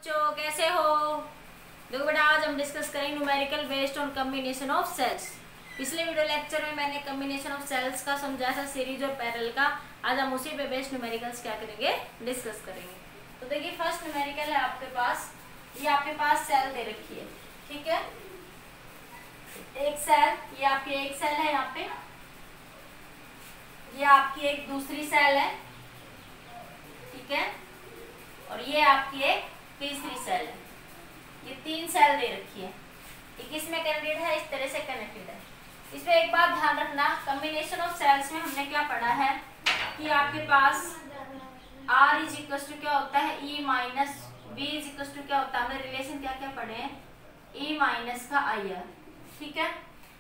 बच्चों कैसे हो। देखो बेटा, आज हम डिस्कस करेंगे numerical based on combination of cells. पिछले वीडियो लेक्चर में मैंने कॉम्बिनेशन ऑफ सेल्स का समझाया था, सीरीज और पैरेलल का। आज हम उसी पे बेस्ड न्यूमेरिकल्स क्या करेंगे, डिस्कस करेंगे। तो देखिए, फर्स्ट न्यूमेरिकल है आपके पास, ये आपके पास सेल दे रखी है, ठीक है। एक सेल, ये आपकी एक सेल है, यहाँ पे ये आपकी एक दूसरी सेल है, ठीक है, और ये आपकी एक तीसरी सेल है। ये तीन सेल दे रखी है, ये किस में कनेक्टेड है, इस तरह से कनेक्टेड है। इसमें एक बात ध्यान रखना, कॉम्बिनेशन ऑफ सेल्स में हमने क्या पढ़ा है कि आपके पास R इज इक्वल टू क्या होता है, E minus B is equal to क्या होता है। हमने रिलेशन क्या क्या पढ़े हैं, E माइनस का IR, ठीक है,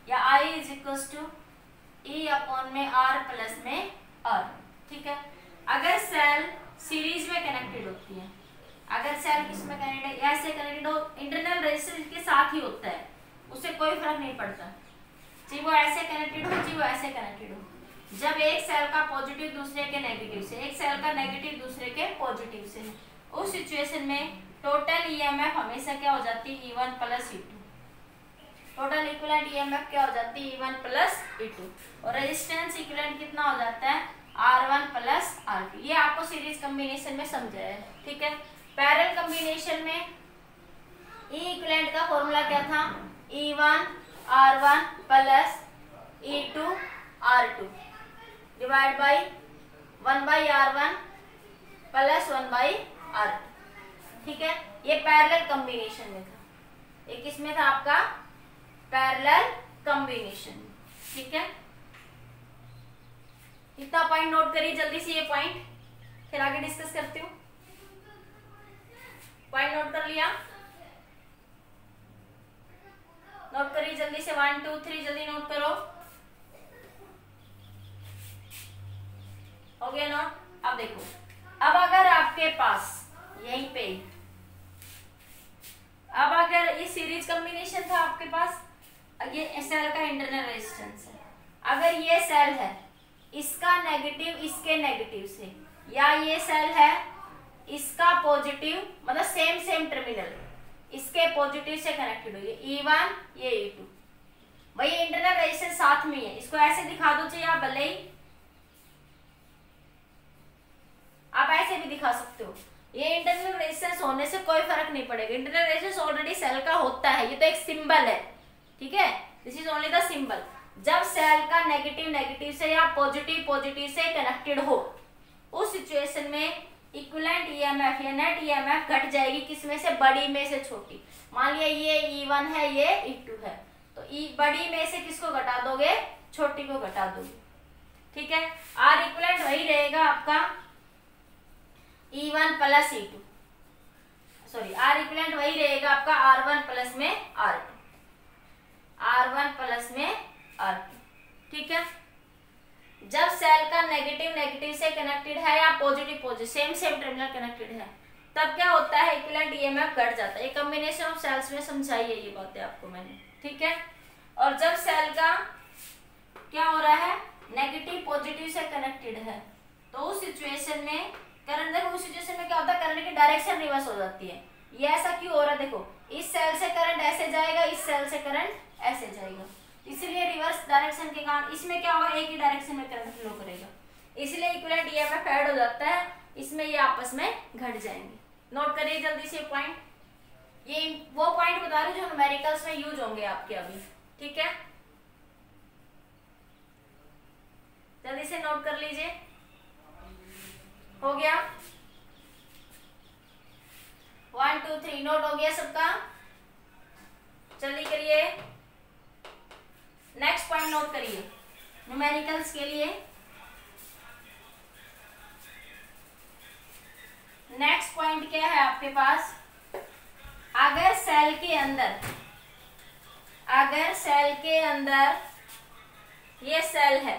या I is equal to E upon में R प्लस में R, ठीक है। अगर सेल सीरीज में कनेक्टेड होती है, अगर सेल किस में कनेक्टेड है, ऐसे कनेक्टेड हो, इंटरनल रेजिस्टेंस इसके साथ ही होता है, उससे कोई फर्क नहीं पड़ता, चाहे वो ऐसे कनेक्टेड हो चाहे वो ऐसे कनेक्टेड हो। जब एक सेल का पॉजिटिव दूसरे के नेगेटिव से, एक सेल का नेगेटिव दूसरे के पॉजिटिव से, उस सिचुएशन में टोटल ईएमएफ हमेशा क्या हो जाती है, E1 plus E2। Total equivalent EMF क्या हो जाती है, E1 प्लस E2, और रेजिस्टेंस इक्विवेलेंट कितना हो जाता है, R1 प्लस R2। ये आपको सीरीज कॉम्बिनेशन में समझाया है, ठीक है। पैरेलल कॉम्बिनेशन में E इक्विवेलेंट का फॉर्मूला क्या था, E1 R1 plus E2 R2 divide by 1 by R1 plus 1 by R2, ठीक है। ये पैरेलल कॉम्बिनेशन में था, ये किस में था आपका, पैरेलल कॉम्बिनेशन, ठीक है। इतना पॉइंट नोट करिए जल्दी से, ये पॉइंट फिर आगे डिस्कस करती हूँ। पॉइंट नोट कर लिया, नोट करिए जल्दी से, 1 2 3 जल्दी नोट करो, हो गया नोट। अब देखो, अब अगर आपके पास यहीं पे, अब अगर ये सीरीज कॉम्बिनेशन था आपके पास, ये सेल का इंटरनल रेजिस्टेंस है, अगर ये सेल है इसका नेगेटिव इसके नेगेटिव से, या ये सेल है इसका पॉजिटिव, मतलब सेम सेम टर्मिनल, इसके पॉजिटिव से कनेक्टेड हो, ये E1 ये E2, भाई इंटरनल रेजिस्टेंस साथ में है। इसको ऐसे दिखा दो, चाहिए आप भले ही आप ऐसे भी दिखा सकते हो। ये इंटरनल रेजिस्टेंस होने से कोई फर्क नहीं पड़ेगा, इंटरनल रेजिस्टेंस ऑलरेडी सेल का होता है, ये तो एक सिंबल है, ठीक है, this is only the symbol. जब सेल का नेगेटिव नेगेटिव से या पॉजिटिव पॉजिटिव से कनेक्टेड हो, उस सिचुएशन में इक्विवेलेंट ईएमएफ या नेट ईएमएफ घट जाएगी, किसमें से, बड़ी में से छोटी। मान लिया ये E1 है, ये E2 है, तो बड़ी में से किसको घटा दोगे, छोटी को घटा दोगे, ठीक है। R इक्विवेलेंट वही रहेगा आपका E1 plus E2, sorry R equivalent वही रहेगा आपका R1 प्लस में R2, R1 प्लस में R2, ठीक है। जब सेल का नेगेटिव नेगेटिव से कनेक्टेड है या positive positive same same terminal connected है, तब क्या होता है, इक्विवेलेंट ईएमएफ घट जाता है। ये कॉम्बिनेशन ऑफ सेल्स में समझाई है ये बातें आपको मैंने, ठीक है। और जब सेल का क्या हो रहा है, नेगेटिव पॉजिटिव से कनेक्टेड है, तो उस सिचुएशन में करंट, देखो उस सिचुएशन में क्या होता है, करंट की डायरेक्शन रिवर्स हो जाती है। ये ऐसा क्यों हो रहा है, देखो इस सेल से करंट ऐसे जाएगा, इस सेल से करंट ऐसे जाएगा, इसलिए रिवर्स डायरेक्शन के कारण इसमें क्या होगा, एक ही डायरेक्शन में करंट फ्लो करेगा, इसलिए इक्विवेलेंट ईएमएफ ऐड हो जाता है, इसमें ये आपस में घट जाएंगे। नोट करिए जल्दी से पॉइंट, ये वो पॉइंट बता रही हूँ जो न्यूमेरिकल्स में यूज होंगे आपके अभी, ठीक है, जल्दी से नोट कर लीजिए। हो गया, 1 2 3 नोट हो गया सबका, जल्दी करिए। नेक्स्ट पॉइंट नोट करिए न्यूमेरिकल्स के लिए। नेक्स्ट पॉइंट क्या है आपके पास, अगर सेल के अंदर, अगर सेल के अंदर ये सेल है,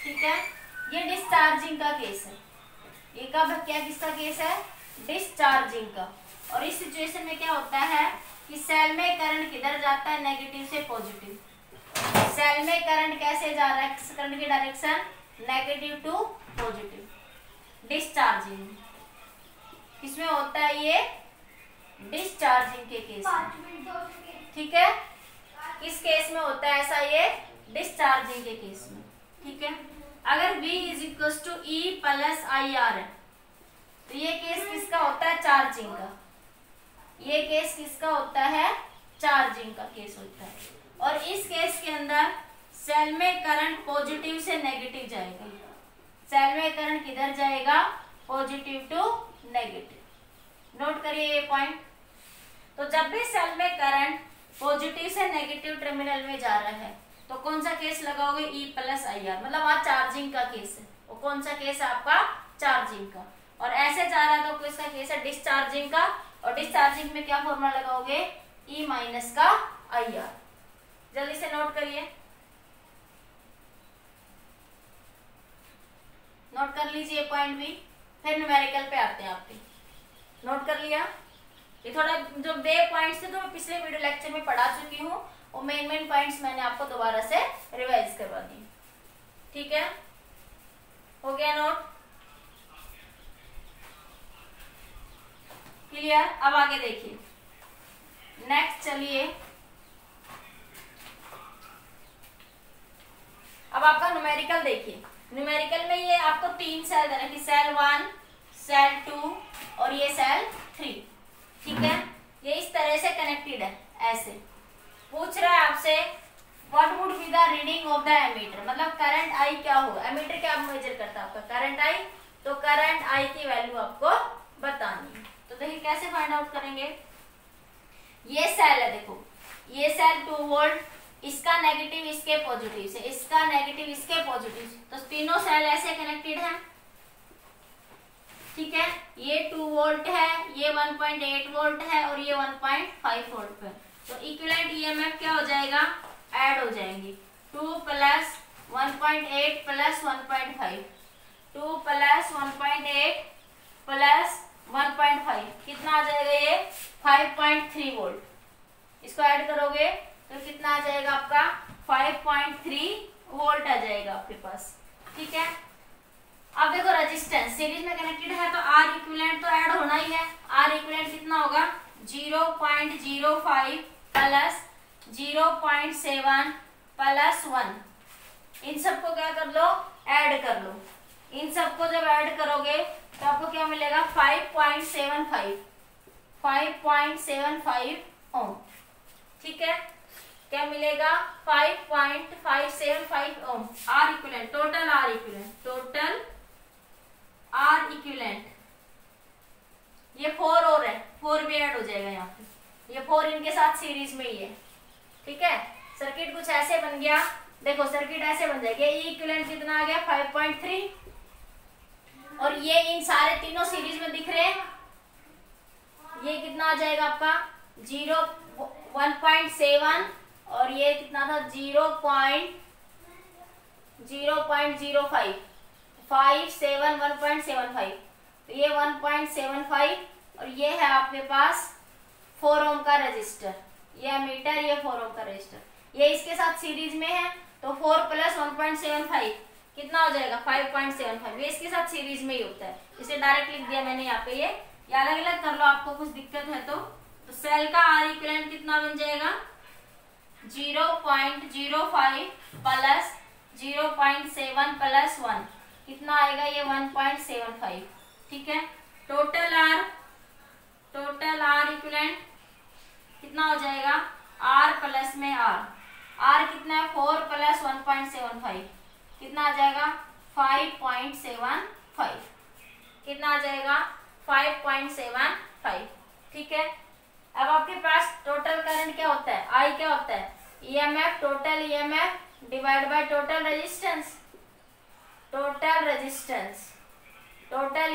ठीक है, ये डिस्चार्जिंग का केस है, ये कब क्या किसका केस है, डिस्चार्जिंग का। और इस सिचुएशन में क्या होता है कि सेल में करंट किधर जाता है, नेगेटिव से पॉजिटिव। सेल में करंट कैसे जा रहा है, करंट की direction negative to positive, discharging. किसमें होता है ये, डिस्चार्जिंग के केस में। ठीक है, किस केस में होता है ऐसा? ये डिस्चार्जिंग के केस में। ठीक है, अगर V is equal to E plus IR है तो ये केस किसका होता है? चार्जिंग का। ये केस किसका होता है? चार्जिंग का केस होता है। और इस केस के अंदर सेल में करंट पॉजिटिव से नेगेटिव जाएगा। सेल में करंट किधर जाएगा? Positive to negative. नोट करिए ये पॉइंट। तो जब भी सेल में करंट पॉजिटिव से नेगेटिव टर्मिनल में जा रहा है तो कौन सा केस लगाओगे? E प्लस IR, मतलब आज चार्जिंग का केस है। वो कौन सा केस है आपका? चार्जिंग का। और ऐसे जा रहा है तो किसका केस है? डिस्चार्जिंग का। और डिस्चार्जिंग में क्या फॉर्मूला लगाओगे? E माइनस का IR। जल्दी से नोट करिए, नोट कर लीजिए पॉइंट भी। फिर न्यूमेरिकल पे आते हैं आपके। नोट कर लिया? ये थोड़ा जो बे पॉइंट्स थे तो मैं पिछले वीडियो लेक्चर में पढ़ा चुकी हूँ, वो मेन पॉइंट्स मैंने आपको दोबारा से रिवाइज करवा दी। ठीक है, हो गया नोट? क्लियर? अब आगे देखिए, नेक्स्ट चलिए। अब आपका न्यूमेरिकल देखिए। न्यूमेरिकल में ये आपको 3 सेल देना कि सेल 1, सेल 2 और ये सेल 3। ठीक है, ये इस तरह से कनेक्टेड है। ऐसे पूछ रहा है आपसे what would be the reading of the ammeter, मतलब करंट आई क्या होगा? एमीटर क्या मेजर करता है आपका? Current I. तो करंट आई की वैल्यू आपको बतानी है। तो देखिए कैसे फाइंड आउट करेंगे। ये सेल है, देखो ये सेल 2 वोल्ट, इसका नेगेटिव इसके पॉजिटिव से, इसका नेगेटिव इसके पॉजिटिव से, तो तीनों सेल ऐसे कनेक्टेड हैं। ठीक है, ये 2 वोल्ट है, ये 1.8 वोल्ट है और ये 1.5 वोल्ट पे। तो इक्विवेलेंट ईएमएफ क्या हो जाएगा? ऐड हो जाएंगे। 2 प्लस 1.8 प्लस 1.5, 2 प्लस 1.8 प्लस 1.5 कितना आ जाएगा? ये 5.3 वोल्ट। इसको ऐड करोगे तो कितना आ जाएगा आपका? 5.3 वोल्ट आ जाएगा आपके पास। ठीक है, अब देखो रेजिस्टेंस सीरीज में कनेक्टेड है तो R इक्विवेलेंट तो ऐड होना ही है। R इक्विवेलेंट कितना होगा? 0.05 प्लस 0.7 प्लस 1। इन सबको क्या कर लो? ऐड कर लो। इन सबको जब ऐड करोगे तो आपको क्या मिलेगा? 5.75 ओम। ठीक है, क्या मिलेगा? 5.575 ओम। R equivalent, total R equivalent, total R equivalent. ये 4 और है, 4 भी ऐड हो जाएगा यहाँ पे। ये 4 इनके साथ सीरीज में ही है। ठीक है, सर्किट कुछ ऐसे बन गया। देखो सर्किट ऐसे बन जाएगा। ये इक्विवेलेंट कितना आ गया? 5.3। और ये इन सारे तीनों सीरीज में दिख रहे हैं। ये कितना आ जाएगा आपका? 1.7 और ये कितना था? 0.05 57 1.75। तो ये 1.75 और ये है आपके पास 4 ओम का रजिस्टर। ये मीटर, ये 4 ओम का रजिस्टर, ये इसके साथ सीरीज में है। तो 4 प्लस 1.75 कितना हो जाएगा? 5.75। ये इसके साथ सीरीज में ही होता है, इसे डायरेक्ट लिख दिया मैंने यहाँ पे। ये अलग अलग कर लो, आपको कुछ दिक्कत है तो सेल का R इक्विवेलेंट कितना बन जाएगा? 0.05 प्लस 0.7 प्लस 1 कितना आएगा? ये 1.75। ठीक है, टोटल R इक्विवेलेंट कितना हो जाएगा? R प्लस में R कितना है? 4 प्लस 1.75 कितना आ जाएगा? 5.75। कितना आ जाएगा? 5.75। ठीक है, अब आपके पास टोटल करंट क्या होता है? I क्या होता है? EMF, total EMF divide by total resistance. Total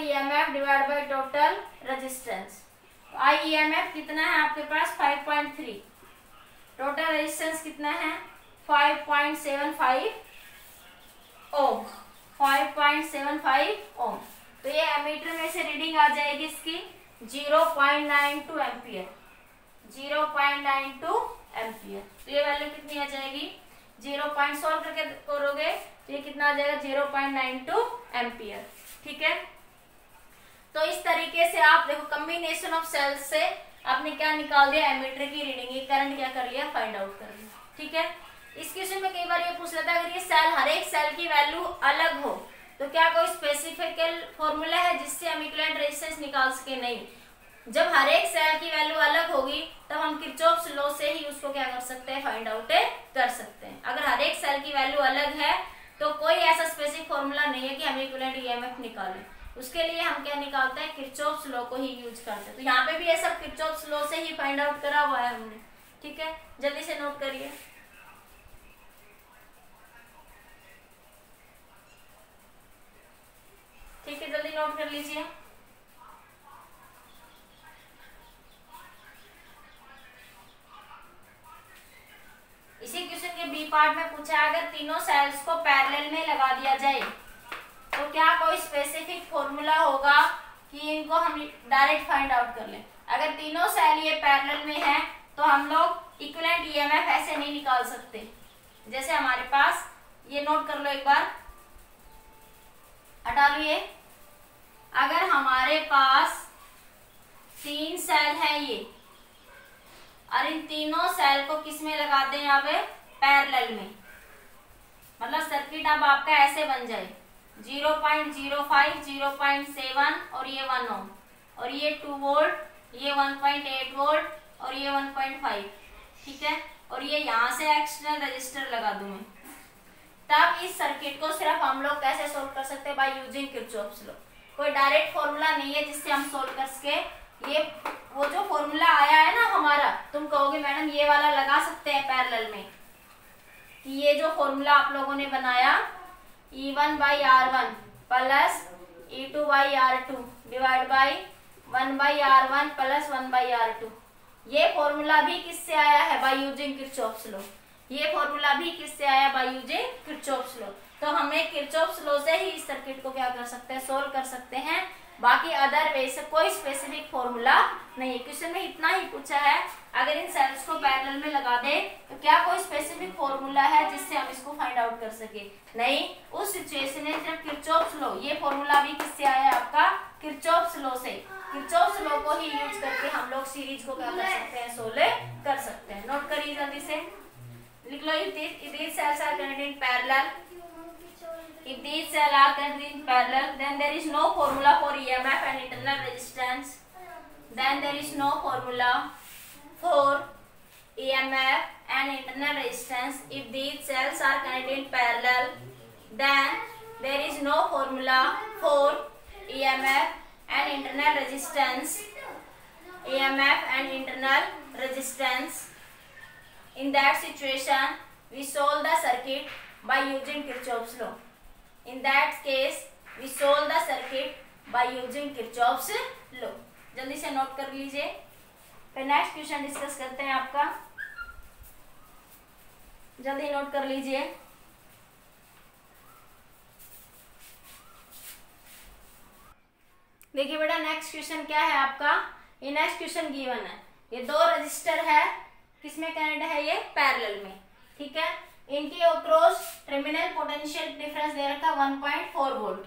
EMF divide by total resistance. I EMF कितना है आपके पास? 5.3। टोटल रेजिस्टेंस कितना है? 5.75 ओम। 5.75 ओम। तो ये एमीटर में से रीडिंग आ जाएगी इसकी 0.92 एम्पियर। 0.92 एम्पियर। तो ये वैल्यू कितनी आ जाएगी? 0. सॉल्व करके करोगे तो ये कितना आ जाएगा? 0.92 एम्पियर। ठीक है, तो इस तरीके से आप देखो कम्बिनेशन ऑफ सेल्स से आपने क्या निकाल दिया, एमीटर की रीडिंग, ये करंट क्या कर लिया, फाइंड आउट कर लिया। ठीक है, इस क्वेश्चन में कई बार ये पूछ लेता है अगर ये सेल, हर एक सेल की वैल्यू अलग हो तो क्या कोई स्पेसिफिकल फॉर्मूला है जिससे हम इक्विवेलेंट रेजिस्टेंस निकाल सके? नहीं। जब हर एक सेल की वैल्यू अलग होगी तब हम किरचॉफ्स लॉ से ही उसको क्या कर सकते हैं, फाइंड आउट कर सकते हैं। अगर हर एक सेल की वैल्यू अलग है तो कोई ऐसा स्पेसिफिक फॉर्मूला नहीं है कि हम इक्विवेलेंट ईएमएफ निकालें। उसके लिए हम क्या निकालते हैं, किरचॉफ्स लॉ को ही यूज करते हैं। तो यहाँ पे भी ये सब किरचॉफ्स लॉ से ही फाइंड आउट करा हुआ है हमने। ठीक है, जल्दी से नोट करिए। ठीक है, जल्दी नोट कर लीजिए। इसी क्वेश्चन के बी पार्ट में पूछा है अगर तीनों सेल्स को पैरेलल में लगा दिया जाए तो क्या कोई स्पेसिफिक फॉर्मूला होगा कि इनको हम डायरेक्ट फाइंड आउट कर लें? अगर तीनों सेल ये पैरेलल में है तो हम लोग इक्विवेलेंट ईएमएफ ऐसे नहीं निकाल सकते। जैसे हमारे पास, ये नोट कर लो एक बार, हटा लो ये। अगर हमारे पास 3 सेल है ये, और इन तीनों सेल को किस में लगा दें, यहाँ पे पैरेलल में, मतलब सर्किट अब आपका ऐसे बन जाए 0.05, 0.7 और ये 1 ओम, और ये 2 वोल्ट, ये 1.8 वोल्ट और ये 1.5। ठीक है, और ये यहाँ से एक्सटर्नल रजिस्टर लगा दूं मैं, तब इस सर्किट को सिर्फ हम लोग कैसे सोल्व कर सकते हैं, बाय यूजिंग किरचॉफ्स लॉ। कोई डायरेक्ट फॉर्मूला नहीं है जिससे हम सोल्व कर सके। ये वो जो फॉर्मूला आया है ना हमारा, तुम कहोगे मैडम ये वाला लगा सकते हैं पैरेलल में, कि ये जो फॉर्मूला आप लोगों ने बनाया E1/R1 plus E2/R2 divide by 1/R1 plus 1/R2, ये फॉर्मूला भी किससे आया है, बाय यूजिंग किरचॉफ्स लॉ। ये फॉर्मूला भी किससे आया, बाय यूजिंग किरचॉफ्स लॉ। तो हमें किरचॉफ्स लॉ से ही इस सर्किट को क्या कर सकते हैं, सोल्व कर सकते हैं। बाकी अदर वे से कोई स्पेसिफिक फॉर्मूला नहीं है। क्वेश्चन में इतना ही पूछा है अगर इन सेल्स को पैरेलल में लगा दे तो क्या कोई स्पेसिफिक फॉर्मूला है जिससे हम इसको फाइंड आउट कर सके? नहीं। उस सिचुएशन में जब किरचॉफ्स लॉ, ये फॉर्मूला भी किससे आया है आपका, किरचॉफ्स लॉ से। किरचॉफ्स लॉ को ही यूज करके हम लोग सीरीज को क्या कर सकते हैं, सोल्व कर सकते हैं। नोट करिए जल्दी से, लिख लो। If these cells are connected in parallel, if these cells are connected in parallel, then there is no formula for EMF and internal resistance. Then there is no formula for EMF and internal resistance. If these cells are connected in parallel, then there is no formula for EMF and internal resistance. EMF and internal resistance. In that situation, we solve the circuit by using Kirchhoff's law. In that case, we solve the circuit by using Kirchhoff's law. जल्दी से note कर लीजिए, फिर next question discuss करते हैं आपका। जल्दी note कर लीजिए। देखिए बेटा, नेक्स्ट क्वेश्चन क्या है आपका, ये नेक्स्ट क्वेश्चन गिवन है। ये 2 रजिस्टर है, किसमें कनेक्ट है, ये पैरेलल में। ठीक है, इनके अक्रॉस टर्मिनल पोटेंशियल डिफरेंस दे रखा 1.4 वोल्ट।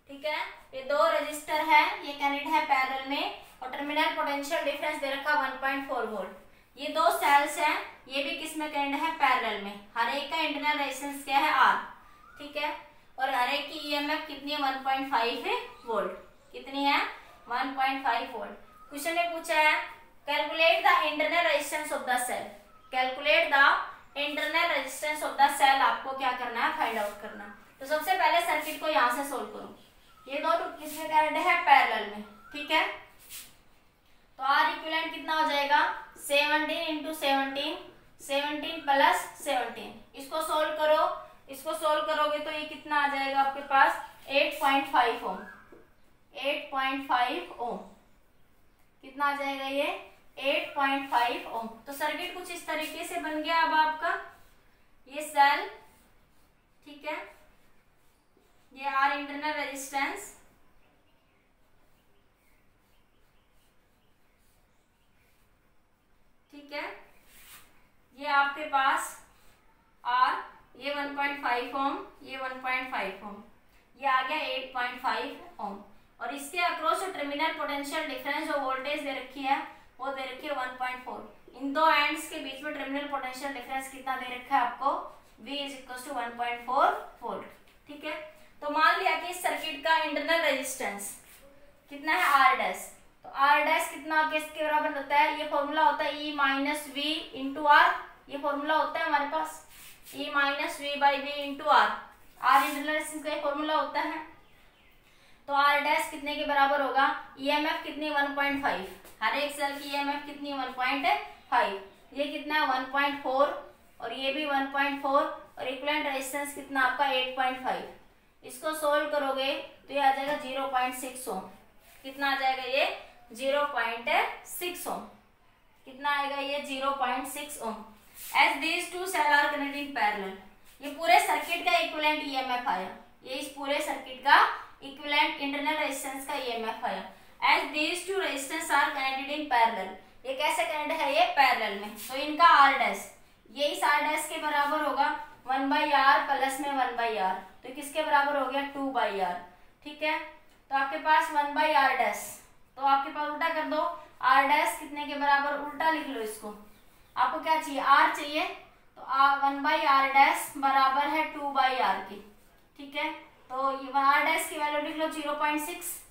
ठीक है, ये 2 रजिस्टर है, ये कनेक्ट है पैरेलल में, और टर्मिनल पोटेंशियल डिफरेंस दे रखा 1.4 वोल्ट। ये 2 सेल्स हैं, ये भी किसमें कनेक्ट है, पैरेलल में। हर एक का इंटरनल रेजिस्टेंस क्या है, R। ठीक है, और हर एक की ईएमएफ कितनी है, 1.5 वोल्ट। कितनी है, 1.5 वोल्ट। क्वेश्चन में पूछा है calculate the internal resistance of the cell. Calculate the internal resistance of the cell आपको क्या करना है, फाइंड आउट करना। तो सबसे पहले सर्किट को यहाँ से सोल्व करो। ये 2 किसमें कनेक्ट है, पैरेलल में। ठीक है, तो R इक्विवेलेंट कितना हो जाएगा, 17 इंटू 17, 17 प्लस 17। इसको सोल्व करो, इसको सोल्व करोगे तो ये कितना आ जाएगा आपके पास, 8.5 ओम। 8.5 ओम कितना आ जाएगा, ये 8.5 ओम। तो सर्किट कुछ इस तरीके से बन गया अब आपका, ये सेल। ठीक है, ये R इंटरनल रेजिस्टेंस, ठीक है, ये आपके पास R, ये 1.5 ओम, ये 1.5 ओम, ये आ गया 8.5 ओम। और इसके अक्रॉस जो टर्मिनल पोटेंशियल डिफरेंस जो वोल्टेज दे रखी है वो दे रखी है 1.4। इन दो एंड्स के बीच में टर्मिनल पोटेंशियल डिफरेंस कितना दे रखा है आपको, V is equal to 1.4 volt. ठीक है, तो मान लिया कि इस सर्किट का इंटरनल रेजिस्टेंस कितना है R डैश, तो R डैश कितना किसके बराबर होता है, ये फॉर्मूला होता है E minus V into R, ये फॉर्मूला होता है हमारे पास E minus V by V into R, R internal resistance का फॉर्मूला होता है। तो R डैश कितने के बराबर होगा, EMF कितनी 1.5, हर एक सेल की EMF कितनी 1.5, ये कितना है 1.4 और ये भी 1.4 और इक्विवेलेंट रेजिस्टेंस कितना आपका 8.5। इसको सोल्व करोगे तो ये आ जाएगा 0.6 ओम। कितना आ जाएगा ये 0.6 ओम। कितना आएगा ये 0.6 ohm. As these two cell are connected in parallel, ये पूरे सर्किट का इक्विवेलेंट EMF आया, ये इस पूरे सर्किट का इक्विवेलेंट इंटरनल रेजिस्टेंस का EMF आया। As these two resistance are connected in parallel, ये कैसे कनेक्टेड है, ये पैरेलल में, तो इनका R डैश ये इस R डैश के बराबर होगा 1/r प्लस में 1/r, तो किसके बराबर हो गया 2/r। ठीक है, तो आपके पास 1/r डैश, तो आपके पास उल्टा कर दो, R डैश कितने के बराबर, उल्टा लिख लो इसको, आपको क्या चाहिए R चाहिए, तो 1/r डैश बराबर है 2/r की। ठीक है, तो R डैश की वैल्यू लिख लो 0.6,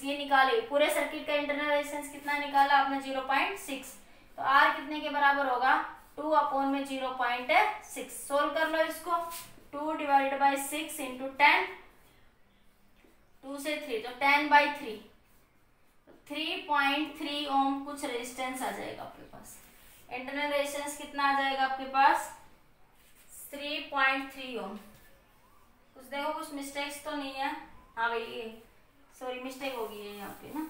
ये निकाले पूरे सर्किट का इंटरनल रेजिस्टेंस कितना निकाला आपने 0.6, तो R कितने के बराबर होगा 2/0.6। सोल्व कर लो इसको, 2 डिवाइडेड बाई 6 इंटू 10, 2 से 3 तो 10/3, 3.3 ओम कुछ रेजिस्टेंस आ जाएगा आपके पास। इंटरनल रेजिस्टेंस कितना आ जाएगा आपके पास 3.3 ओम। कुछ देखो कुछ मिस्टेक्स तो नहीं है, हाँ भाई ये सॉरी मिस्टेक होगी है यहाँ पे ना,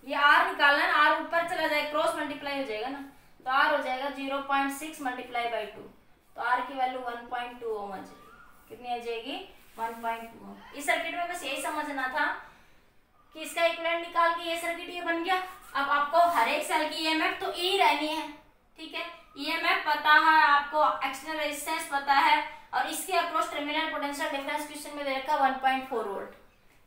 ये R निकालना ना, R ऊपर चला जाए क्रॉस मल्टीप्लाई हो जाएगा ना, तो R हो जाएगा 0.6 मल्टीप्लाई बाई 2, तो R की वैल्यू 1.2 ओम आ जाएगी। कितनी आ जाएगी 1.2 ओम। इस सर्किट में बस यही समझना था कि इसका इक्विवेलेंट निकाल के ये सर्किट ये बन गया। अब आपको हर एक सेल की EMF तो E रहनी है। ठीक है, EMF पता है आपको, एक्सटर्नल रेजिस्टेंस पता है, और इसके across terminal potential difference question में दे रखा है 1.4 वोल्ट।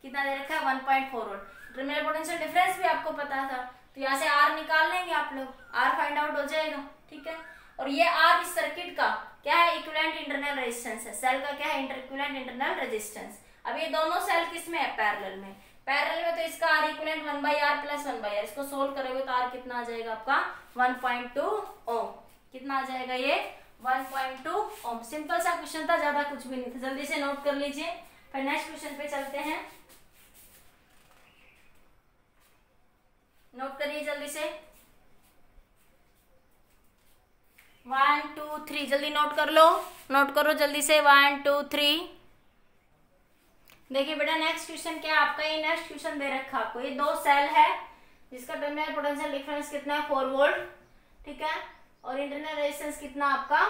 कितना दे रखा है 1.4 वोल्ट। टर्मिनल पोटेंशियल डिफरेंस भी आपको पता था, तो यहाँ से R निकाल लेंगे आप लोग, R फाइंड आउट हो जाएगा। ठीक है, और ये R इस सर्किट का क्या है, इक्विवेलेंट इंटरनल रेजिस्टेंस है, सेल का क्या है इक्विवेलेंट इंटरनल रेजिस्टेंस। अब ये दोनों सेल किस में है, पैरेलल में, पैरेलल में, तो इसका R equivalent 1/r plus 1/r, इसको सोल्व करोगे तो R कितना आ जाएगा आपका 1.2 ओम। कितना आ जाएगा ये 1.2 ओम। सिंपल सा क्वेश्चन था, ज्यादा कुछ भी नहीं था, जल्दी से नोट कर लीजिए, फिर नेक्स्ट क्वेश्चन पे चलते हैं। नोट करिए जल्दी से, 1 2 3 जल्दी नोट कर लो, नोट करो जल्दी से 1 2 3। देखिए बेटा नेक्स्ट क्वेश्चन क्या आपका, ये नेक्स्ट क्वेश्चन दे रखा आपको, ये दो सेल है जिसका टर्मिनल पोटेंशियल डिफरेंस कितना है 4 वोल्ट। ठीक है, और इंटरनल रेजिस्टेंस कितना आपका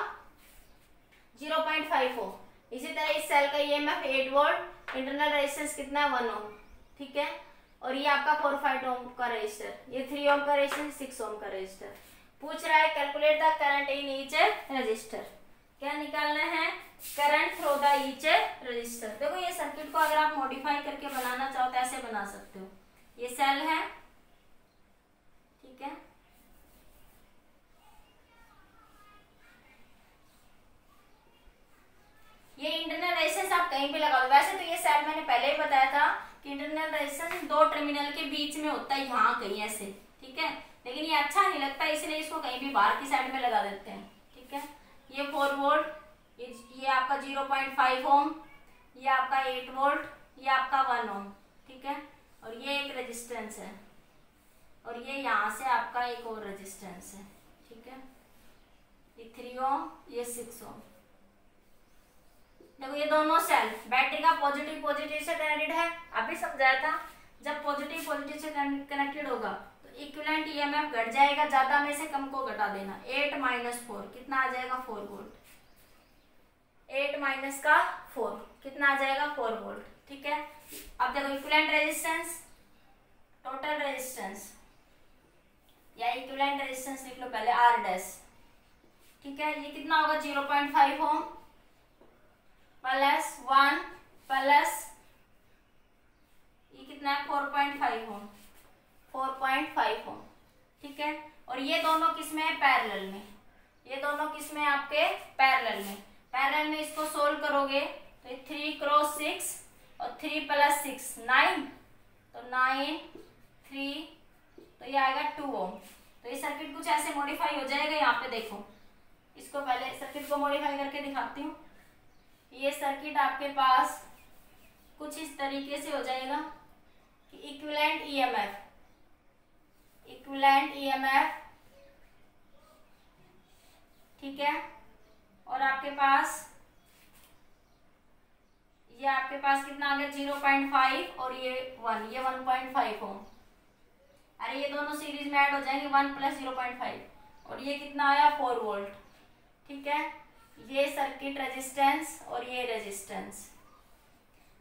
0.5 हो। इसी तरह इस सेल का EMF 8 वोल्ट, इंटरनल रेजिस्टेंस कितना है 1 ओम। ठीक है, और ये आपका 4-5 ओम का रजिस्टर, ये 3 ओम का रजिस्टर, 6 ओम का रजिस्टर। पूछ रहा है calculate the current in each resistor, क्या निकालना है, current through the each resistor. देखो ये सर्किट को अगर आप मॉडिफाई करके बनाना चाहो तो ऐसे बना सकते हो, ये सेल है, ठीक है, ये इंटरनल रेजिस्टेंस आप कहीं भी लगा दो। वैसे तो ये सेल मैंने पहले ही बताया था कि इंटरनल रेजिस्टेंस दो टर्मिनल के बीच में होता है, यहाँ कहीं ऐसे। ठीक है, लेकिन ये अच्छा नहीं लगता, इसलिए इसको कहीं भी बाहर की साइड में लगा देते हैं। ठीक है, ये 4 वोल्ट, ये आपका 0.5 ओम, ये आपका 8 वोल्ट, ये आपका 1 ओम। ठीक है, और ये एक रेजिस्टेंस है, और ये यहाँ से आपका एक और रेजिस्टेंस है। ठीक है, ये 3 ओम, ये 6 ओम। देखो ये दोनों सेल बैटरी का पॉजिटिव पॉजिटिव से कनेक्टेड है, अभी समझाया था, जब पॉजिटिव पॉजिटिव से कनेक्टेड होगा तो इक्विवेलेंट EMF घट जाएगा, ज्यादा में से कम को घटा देना। 8 माइनस 4 कितना आ जाएगा 4 वोल्ट, 8 माइनस का 4 कितना आ जाएगा 4 वोल्ट। ठीक है, अब देखो इक्विवेलेंट रेजिस्टेंस, टोटल रेजिस्टेंस या इक्विवेलेंट रेजिस्टेंस लिख लो पहले R डैश। ठीक है, ये कितना होगा 0.5 ओम प्लस 1 प्लस ये कितना है 4.5 ओम, 4.5 ठीक है। और ये दोनों किस में है, पैरेलल में, ये दोनों किस में आपके पैरेलल में। पैरेलल में इसको सोल्व करोगे तो 3 क्रॉस 6 और 3 प्लस 6 9, तो 9 3, तो ये आएगा 2 ओम। तो ये सर्किट कुछ ऐसे मॉडिफाई हो जाएगा। यहाँ पे देखो, इसको पहले सर्किट को मॉडिफाई करके दिखाती हूँ। ये सर्किट आपके पास कुछ इस तरीके से हो जाएगा कि इक्विवेलेंट ईएमएफ, ठीक है। और आपके पास ये आपके पास कितना आ गया 0.5 और ये 1, ये 1.5 ओम। अरे ये दोनों सीरीज में ऐड हो जाएंगे, 1 प्लस 0.5, और ये कितना आया 4 वोल्ट, ठीक है। ये सर्किट रेजिस्टेंस और ये रेजिस्टेंस,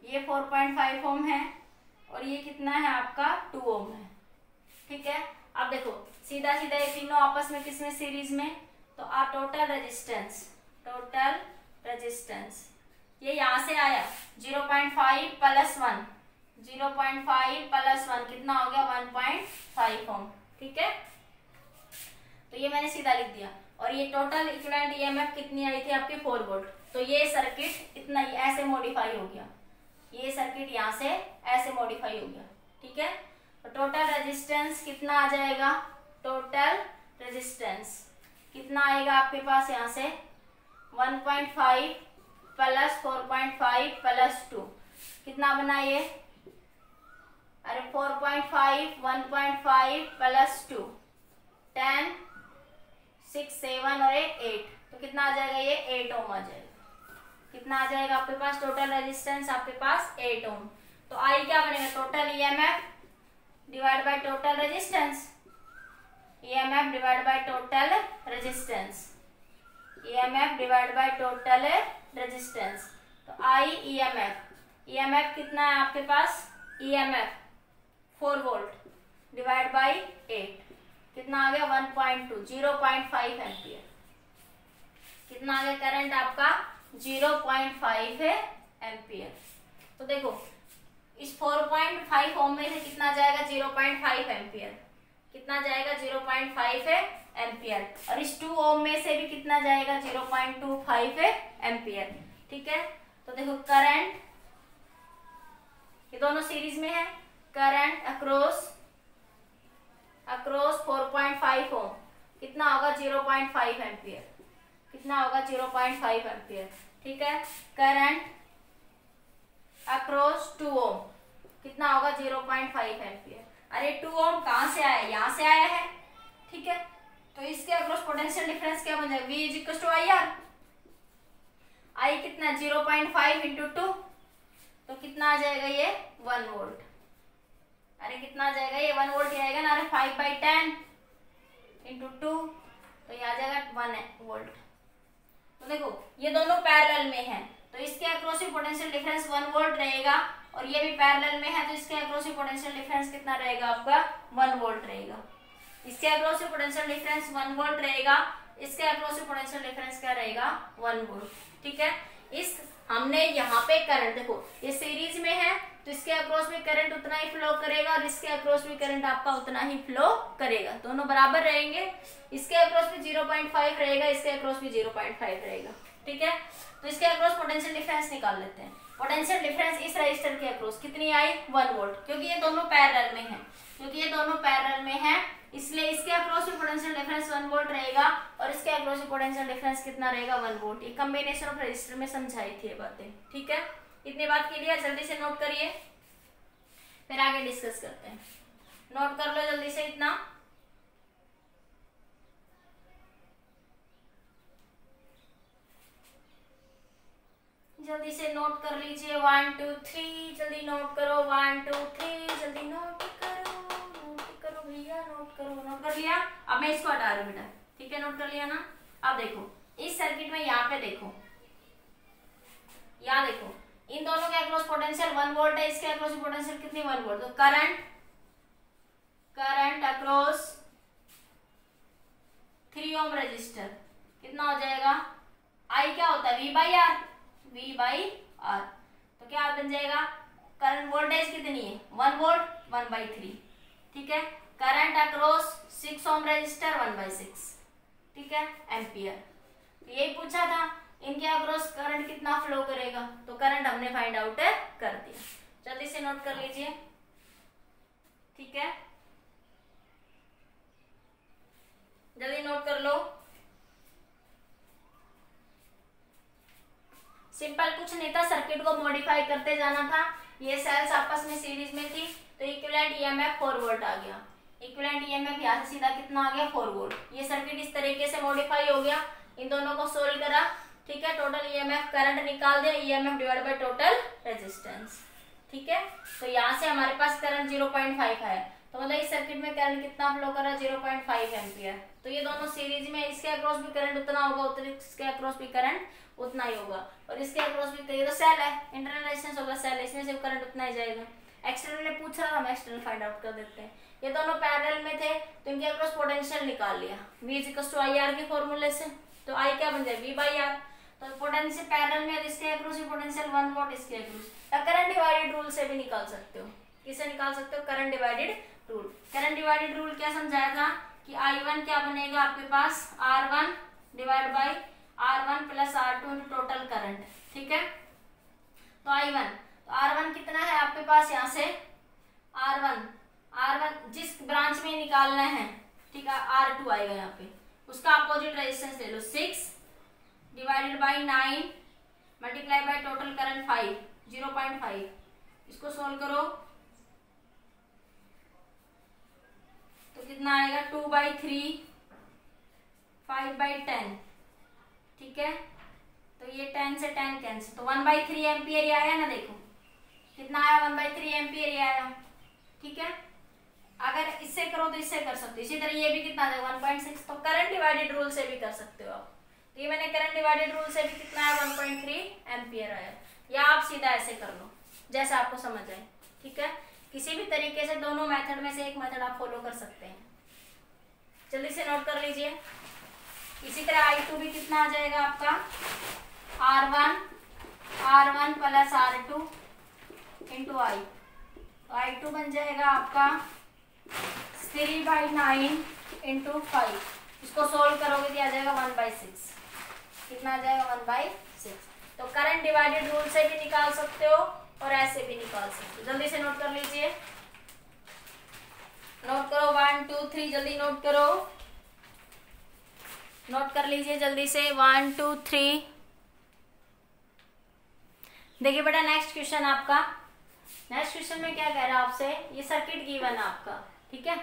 ये 4.5 ओम है और ये कितना है आपका 2 ओम है, ठीक है। अब देखो सीधा सीधा ये तीनों आपस में किसमें सीरीज में, तो आप टोटल रेजिस्टेंस ये यहाँ से आया 0.5 प्लस 1, 0.5 प्लस 1 कितना हो गया 1.5 ओम, ठीक है। तो ये मैंने सीधा लिख दिया। और ये टोटल इक्विवेलेंट ईएमएफ कितनी आई थी आपकी 4 वोल्ट। तो ये सर्किट इतना ऐसे मॉडिफाई हो गया, ये सर्किट यहाँ से ऐसे मॉडिफाई हो गया, ठीक है। तो टोटल रेजिस्टेंस कितना आ जाएगा, टोटल रेजिस्टेंस कितना आएगा आपके पास यहाँ से 1.5 प्लस 4.5 प्लस 2 कितना बना ये, अरे 4.5 1.5 प्लस 2 10 6 7 और 8, तो कितना आ जाएगा ये 8 ओम आ जाएगा। कितना आ जाएगा आपके पास टोटल रेजिस्टेंस आपके पास 8 ओम। तो आई क्या बनेगा, total EMF divide by total resistance, EMF divide by total resistance, EMF divide by total resistance. तो आई ईएमएफ कितना है आपके पास, ईएमएफ 4 वोल्ट डिवाइड बाय 8 कितना आ गया 1.2, 0.5 एम्पियर। कितना आ गया करंट आपका 0.5 है एम्पियर। तो देखो इस 4.5 ओम में से कितना जाएगा 0.5 एम्पियर, कितना जाएगा 0.5 है एम्पियर। और इस 2 ओम में से भी कितना जाएगा 0.25 है एम्पियर, ठीक है। तो देखो करंट ये दोनों सीरीज में है, करंट अक्रॉस 4.5 ओम कितना होगा 0.5 एम्पियर, कितना होगा 0.5 एम्पियर, ठीक है। करंट अक्रॉस 2 ओम कितना होगा 0.5 एम्पियर। अरे 2 ओम कहाँ से आया, यहाँ से आया है, ठीक है। तो इसके अक्रॉस पोटेंशियल डिफरेंस क्या बन जाएगा, V is equal to I R. I कितना 0.5 इंटू 2, तो कितना आ जाएगा ये 1 वोल्ट। अरे कितना आ जाएगा ये 1 वोल्ट ही आएगा ना, अरे 5/10 इंटू 2, तो ये आ जाएगा 1 वोल्ट। तो देखो ये दोनों पैरेलल में हैं, तो इसके अक्रॉस पोटेंशियल डिफरेंस 1 वोल्ट रहेगा, और ये भी पैरेलल में है, तो इसके अक्रॉस पोटेंशियल डिफरेंस कितना रहेगा आपका 1 वोल्ट रहेगा। इसके अक्रॉस पोटेंशियल डिफरेंस 1 वोल्ट रहेगा, इसके अक्रॉस पोटेंशियल डिफरेंस क्या रहेगा 1 वोल्ट, ठीक है। इस हमने यहाँ पे करंट देखो ये सीरीज में है, तो इसके अक्रॉस भी करंट उतना ही फ्लो करेगा और इसके अक्रॉस भी करंट आपका उतना ही फ्लो करेगा, दोनों बराबर रहेंगे। इसके अक्रॉस भी 0.5 रहेगा, इसके अक्रॉस भी 0.5 रहेगा, ठीक है। तो इसके अक्रॉस पोटेंशियल डिफरेंस निकाल लेते हैं। पोटेंशियल डिफरेंस इस रजिस्टर के अक्रॉस कितनी आई 1 वोल्ट, क्योंकि ये दोनों पैरेलल में है, क्योंकि ये दोनों पैरेलल में है इसलिए इसके अक्रॉस पोटेंशियल डिफरेंस 1 वोल्ट रहेगा और इसके अक्रॉस पोटेंशियल डिफरेंस कितना रहेगा 1 वोल्ट। ये कॉम्बिनेशन ऑफ रजिस्टर में समझाई थी ये बातें, ठीक है। इतनी बात क्लियर, जल्दी से नोट करिए फिर आगे डिस्कस करते हैं। नोट कर लो जल्दी से इतना। जल्दी से नोट कर लीजिए 1 2 3, जल्दी नोट करो 1 2 3, जल्दी नोट करो भैया, नोट करो। नोट कर लिया, अब मैं इसको हटा रही हूँ बेटा, ठीक है। नोट कर लिया ना। अब देखो इस सर्किट में यहाँ पे देखो, यहाँ देखो इन दोनों के अक्रॉस पोटेंशियल 1 वोल्ट है, इसके अक्रॉस पोटेंशियल कितनी 1 वोल्ट। तो करंट अक्रॉस 3 ओम रजिस्टर कितना हो जाएगा, आई क्या होता है V बाई आर। तो क्या बन जाएगा, करंट वोल्टेज कितनी है 1 वोल्ट 1/3, ठीक है। करंट अक्रॉस 6 ओम रेजिस्टर 1/6, ठीक है, एम्पियर। तो यही पूछा था, इनके अक्रॉस करंट कितना फ्लो करेगा, तो करंट हमने फाइंड आउट कर दिया। जल्दी से नोट कर लीजिए, ठीक है, जल्दी नोट कर लो। सिंपल कुछ नहीं था, सर्किट को मॉडिफाई करते जाना था। ये सेल्स आपस में सीरीज में थी, तो इक्विवेलेंट ईएमएफ 4 वोल्ट आ गया। इक्विवेलेंट ईएमएफ यहाँ से सीधा कितना आ गया, 4 वोल्ट। ये सर्किट इस तरीके से मॉडिफाई हो गया, इन दोनों को सोल्व करा, ठीक है, टोटल ईएमएफ करंट निकाल दिया, EMF divide by total resistance, ठीक है। तो यहाँ से हमारे पास करंट 0.5 है, तो मतलब इस सर्किट में करंट कितना फ्लो कर रहा है, 0.5 एम्पियर। तो ये दोनों सीरीज में, इसके अक्रॉस भी करंट उतना होगा, उतना इसके अक्रॉस भी करंट उतना ही होगा, और इसके अक्रॉस भी, तो सेल है, इंटरनल रेजिस्टेंस होगा सेल, इसमें से करंट उतना ही जाएगा। एक्सटर्नल ने पूछा, हम एक्सटर्नल फाइंड आउट कर देते हैं। ये दोनों पैरेलल में थे, तो इनके अक्रॉस पोटेंशियल निकाल लिया V = IR के फॉर्मूले से। तो I क्या बन जाए, V/R। तो पोटेंशियल पैरेलल में, इसके अक्रॉस पोटेंशियल 1 वोल्ट, इसके अक्रॉस, या करंट डिवाइडेड रूल से भी निकाल सकते हो। किससे निकाल सकते हो, current divided rule. Current divided rule क्या समझाया था कि I1 क्या बनेगा आपके पास, R1 divide by R1 plus R2 into total current, ठीक है। तो I1, तो R1 कितना है आपके पास, यहाँ से R1 जिस ब्रांच में निकालना है, ठीक है, R2 आएगा यहाँ पे, उसका अपोजिट रेजिस्टेंस ले लो, 6 divided by 9 multiply by total current 5, 0.5। इसको सोल्व करो तो कितना आएगा, 2/3, 5/10, ठीक है। तो ये 10 से 10 कैंसिल, तो 1/3 एम्पियर ही आया ना, देखो कितना आया, 1/3 एम्पियर ही आया, ठीक है। अगर इससे करो तो इससे कर सकते हो, इसी तरह ये भी कितना है, 1.6। तो करंट डिवाइडेड रूल से भी कर सकते हो आप। तो ये मैंने करंट डिवाइडेड रूल से भी कितना है, 1.3 एम्पियर आया, या आप सीधा ऐसे कर लो जैसा आपको समझ आए, ठीक है। किसी भी तरीके से दोनों मेथड में से एक मेथड आप फॉलो कर सकते हैं। जल्दी से नोट कर लीजिए। इसी तरह I2 भी कितना आ जाएगा आपका, R1 plus R2 into I। तो I2 बन जाएगा आपका 3/9 इंटू 5। इसको सोल्व करोगे तो आ जाएगा 1/6। कितना आ जाएगा, 1/6। तो करंट डिवाइडेड रूल से भी निकाल सकते हो और ऐसे भी निकाल सकते हो। जल्दी से नोट कर लीजिए, नोट करो, 1 2 3, जल्दी नोट करो, नोट कर लीजिए जल्दी से, 1 2 3। देखिए बेटा नेक्स्ट क्वेश्चन आपका, नेक्स्ट क्वेश्चन में क्या कह रहा है आपसे, ये सर्किट गिवन है आपका, ठीक है।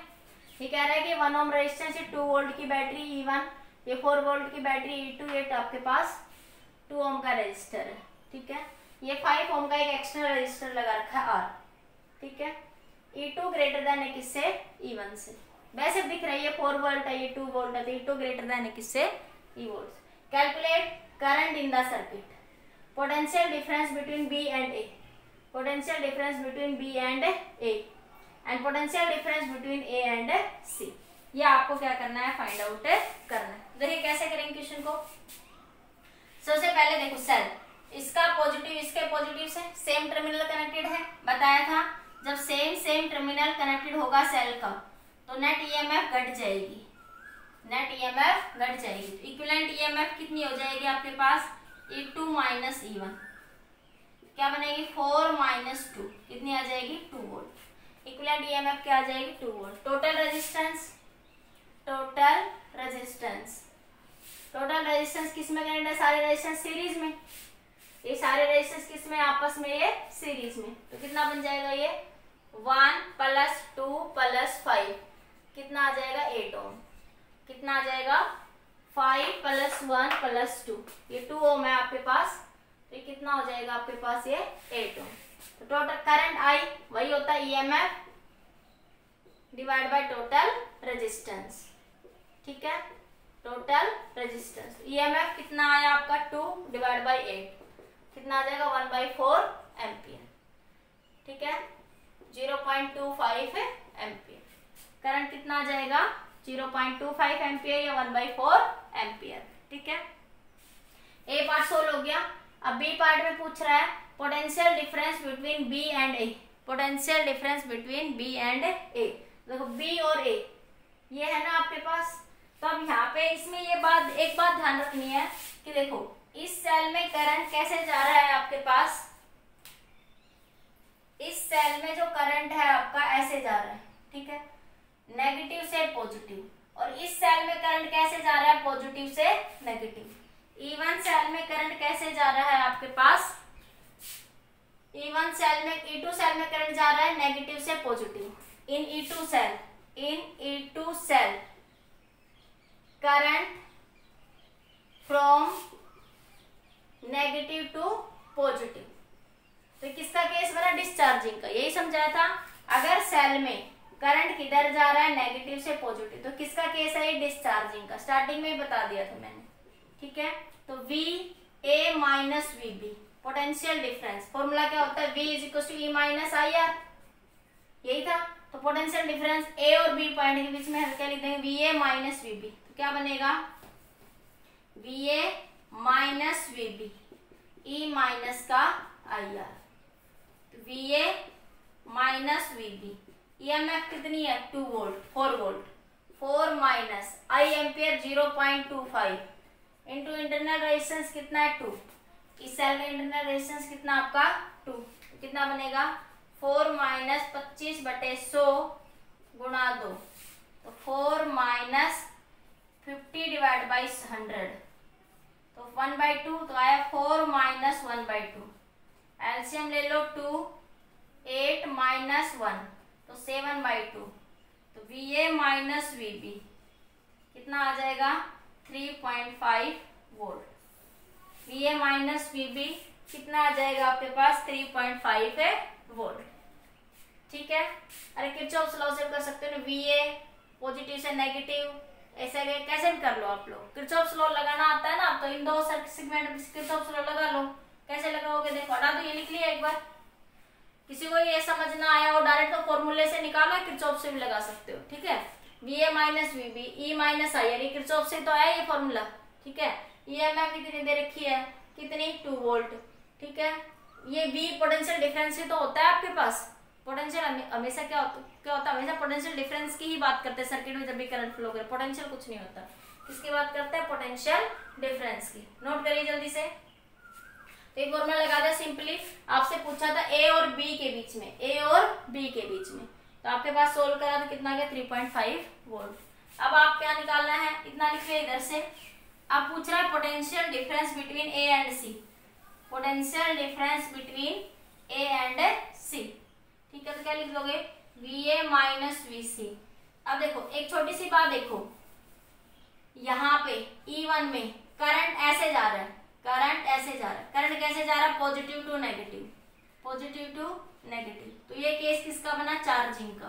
ये कह रहा है कि 1 ओम रेजिस्टेंस, 2 वोल्ट की बैटरी E1, ये 4 वोल्ट की बैटरी E2, ये आपके पास 2 ओम का रेजिस्टर है, ठीक है। ये 5 ओम का एक एक्सटर्नल रेजिस्टर लगा रखा है R, ठीक है। E2 ग्रेटर देन है किससे, E1 से। वैसे दिख रही है 4 वोल्ट है, ये 2 वोल्ट है, तो E2 ग्रेटर देन है किससे, E volt. Calculate current in the circuit, potential difference between B and A, potential difference between B and A and potential difference between A and C। ये आपको क्या करना है, फाइंड आउट करना है। देखिए कैसे करेंगे क्वेश्चन को। सबसे पहले देखो सेल, इसका पॉजिटिव इसके पॉजिटिव से सेम टर्मिनल कनेक्टेड है, बताया था जब सेम टर्मिनल कनेक्टेड होगा सेल का तो नेट ईएमएफ घट जाएगी, नेट ईएमएफ घट जाएगी। तो इक्विवेलेंट ईएमएफ कितनी हो जाएगी आपके पास, E2 माइनस E1, क्या बनेगी, 4 माइनस 2, कितनी आ जाएगी, 2 वोल्ट। इक्विवेलेंट ईएमएफ क्या आ जाएगी, 2 volt. Total resistance, total resistance, total resistance किस में कनेक्टेड है, सारे रेजिस्टेंस सीरीज में, ये सारे रेजिस्टेंस किस में, आपस में ये सीरीज में। तो कितना बन जाएगा ये, 1 प्लस 2 प्लस 5, कितना आ जाएगा, 8 ओम। कितना आ जाएगा, 5 प्लस 1 प्लस 2, ये 2 ओम है आपके पास, तो ये कितना हो जाएगा आपके पास, ये 8 ओम। तो टोटल करंट I वही होता है EMF divide by total resistance, ठीक है, टोटल रेजिस्टेंस। ईएमएफ कितना आया आपका, 2 डिवाइड बाई 8, कितना आ जाएगा, 1/4 एम्पियर, ठीक है, 0.25 एम्पियर। करंट कितना आ जाएगा, 0.25 एम्पियर या 1/4 एम्पियर, ठीक है। ए पार्ट सोल्व हो गया। अब बी पार्ट में पूछ रहा है potential difference between B and A, potential difference between B and A. देखो बी और ए ये है ना आपके पास। तो अब यहाँ पे इसमें ये बात, एक बात ध्यान रखनी है कि देखो इस सेल में करंट कैसे जा रहा है आपके पास, इस सेल में जो करंट है आपका ऐसे जा रहा है, ठीक है, नेगेटिव से पॉजिटिव। और इस सेल में करंट कैसे जा रहा है, पॉजिटिव से नेगेटिव। E1 सेल में करंट कैसे जा रहा है आपके पास, E1 सेल में, E2 सेल में करंट जा रहा है नेगेटिव से positive. In E2 cell current from negative to positive. तो किसका केस बना, डिस्चार्जिंग का, यही समझाया था। अगर सेल में करंट किधर जा रहा है, नेगेटिव से पॉजिटिव, तो किसका केस है, ये डिस्चार्जिंग का। स्टार्टिंग में ही बता दिया था मैंने, ठीक है। तो V A minus V B, potential difference, formula क्या होता है, V is equal to E minus I R, यही था। तो पोटेंशियल डिफरेंस ए और बी पॉइंट के बीच में हम क्या लिख देंगे, V A minus V B. तो क्या बनेगा, V A minus V B, E minus का आई आर। तो V A minus V B, EMF कितनी है, 2 volt, 4 volt, 4 minus I ampere 0.25 into internal resistance कितना है, 2। इस सेल का इंटरनल रेजिस्टेंस कितना आपका, 2। तो कितना बनेगा, 4 माइनस 25/100 गुणा 2, तो 4 माइनस 50 डिवाइड बाई 100, तो 1/2, तो आया 4 माइनस 1/2। एलसीएम ले लो 2, 8 माइनस 1, तो 7/2। तो V A minus V B कितना आ जाएगा, 3.5 volt. V A minus V B कितना आ जाएगा आपके पास, 3.5 वोल्ट, ठीक है। अरे किरचॉफ्स लॉ से कर सकते हो ना, वी ए पॉजिटिव से नेगेटिव, ऐसे कैसे भी कर लो आप लोग। किरचॉफ्स लॉ लगाना आता है ना, तो इन दो सेगमेंट में किरचॉफ्स लॉ लगा लो। कैसे लगाओगे, देखो हटा दो, ये लिख लिया एक बार। किसी को ये समझ ना आया हो, डायरेक्ट तो फॉर्मूले से निकालो, किरचॉफ से भी लगा सकते हो, ठीक है। V A minus V B, E minus I R, ये किरचॉफ से तो आया ये फॉर्मूला, ठीक है। ईएमएफ कितनी दे रखी है, कितनी, 2 वोल्ट, ठीक है। ये बी पोटेंशियल डिफरेंस ही तो होता है आपके पास। पोटेंशियल हमेशा क्या होता है, हमेशा पोटेंशियल डिफरेंस की ही बात करते हैं सर्किट में जब भी करंट फ्लो करे। पोटेंशियल कुछ नहीं होता, किसकी बात करते हैं, पोटेंशियल डिफरेंस की। नोट करिए जल्दी से। तो एक फॉर्मूला लगा दिया सिंपली। आपसे पूछा था ए और बी के बीच में, ए और बी के बीच में, तो आपके पास सोल्व करा तो कितना गया, 3.5 वोल्ट। अब आप क्या निकालना है, इतना लिखिए इधर से। अब पूछ रहा है potential difference between A and C, potential difference between A and C, ठीक है। तो क्या लिख लोगे, V A minus V C. अब देखो एक छोटी सी बात देखो, यहाँ पे E1 में करंट ऐसे जा रहा है, करंट ऐसे जा रहा है, करंट कैसे जा रहा है, positive to negative, positive to negative. तो ये केस किसका बना, चार्जिंग का,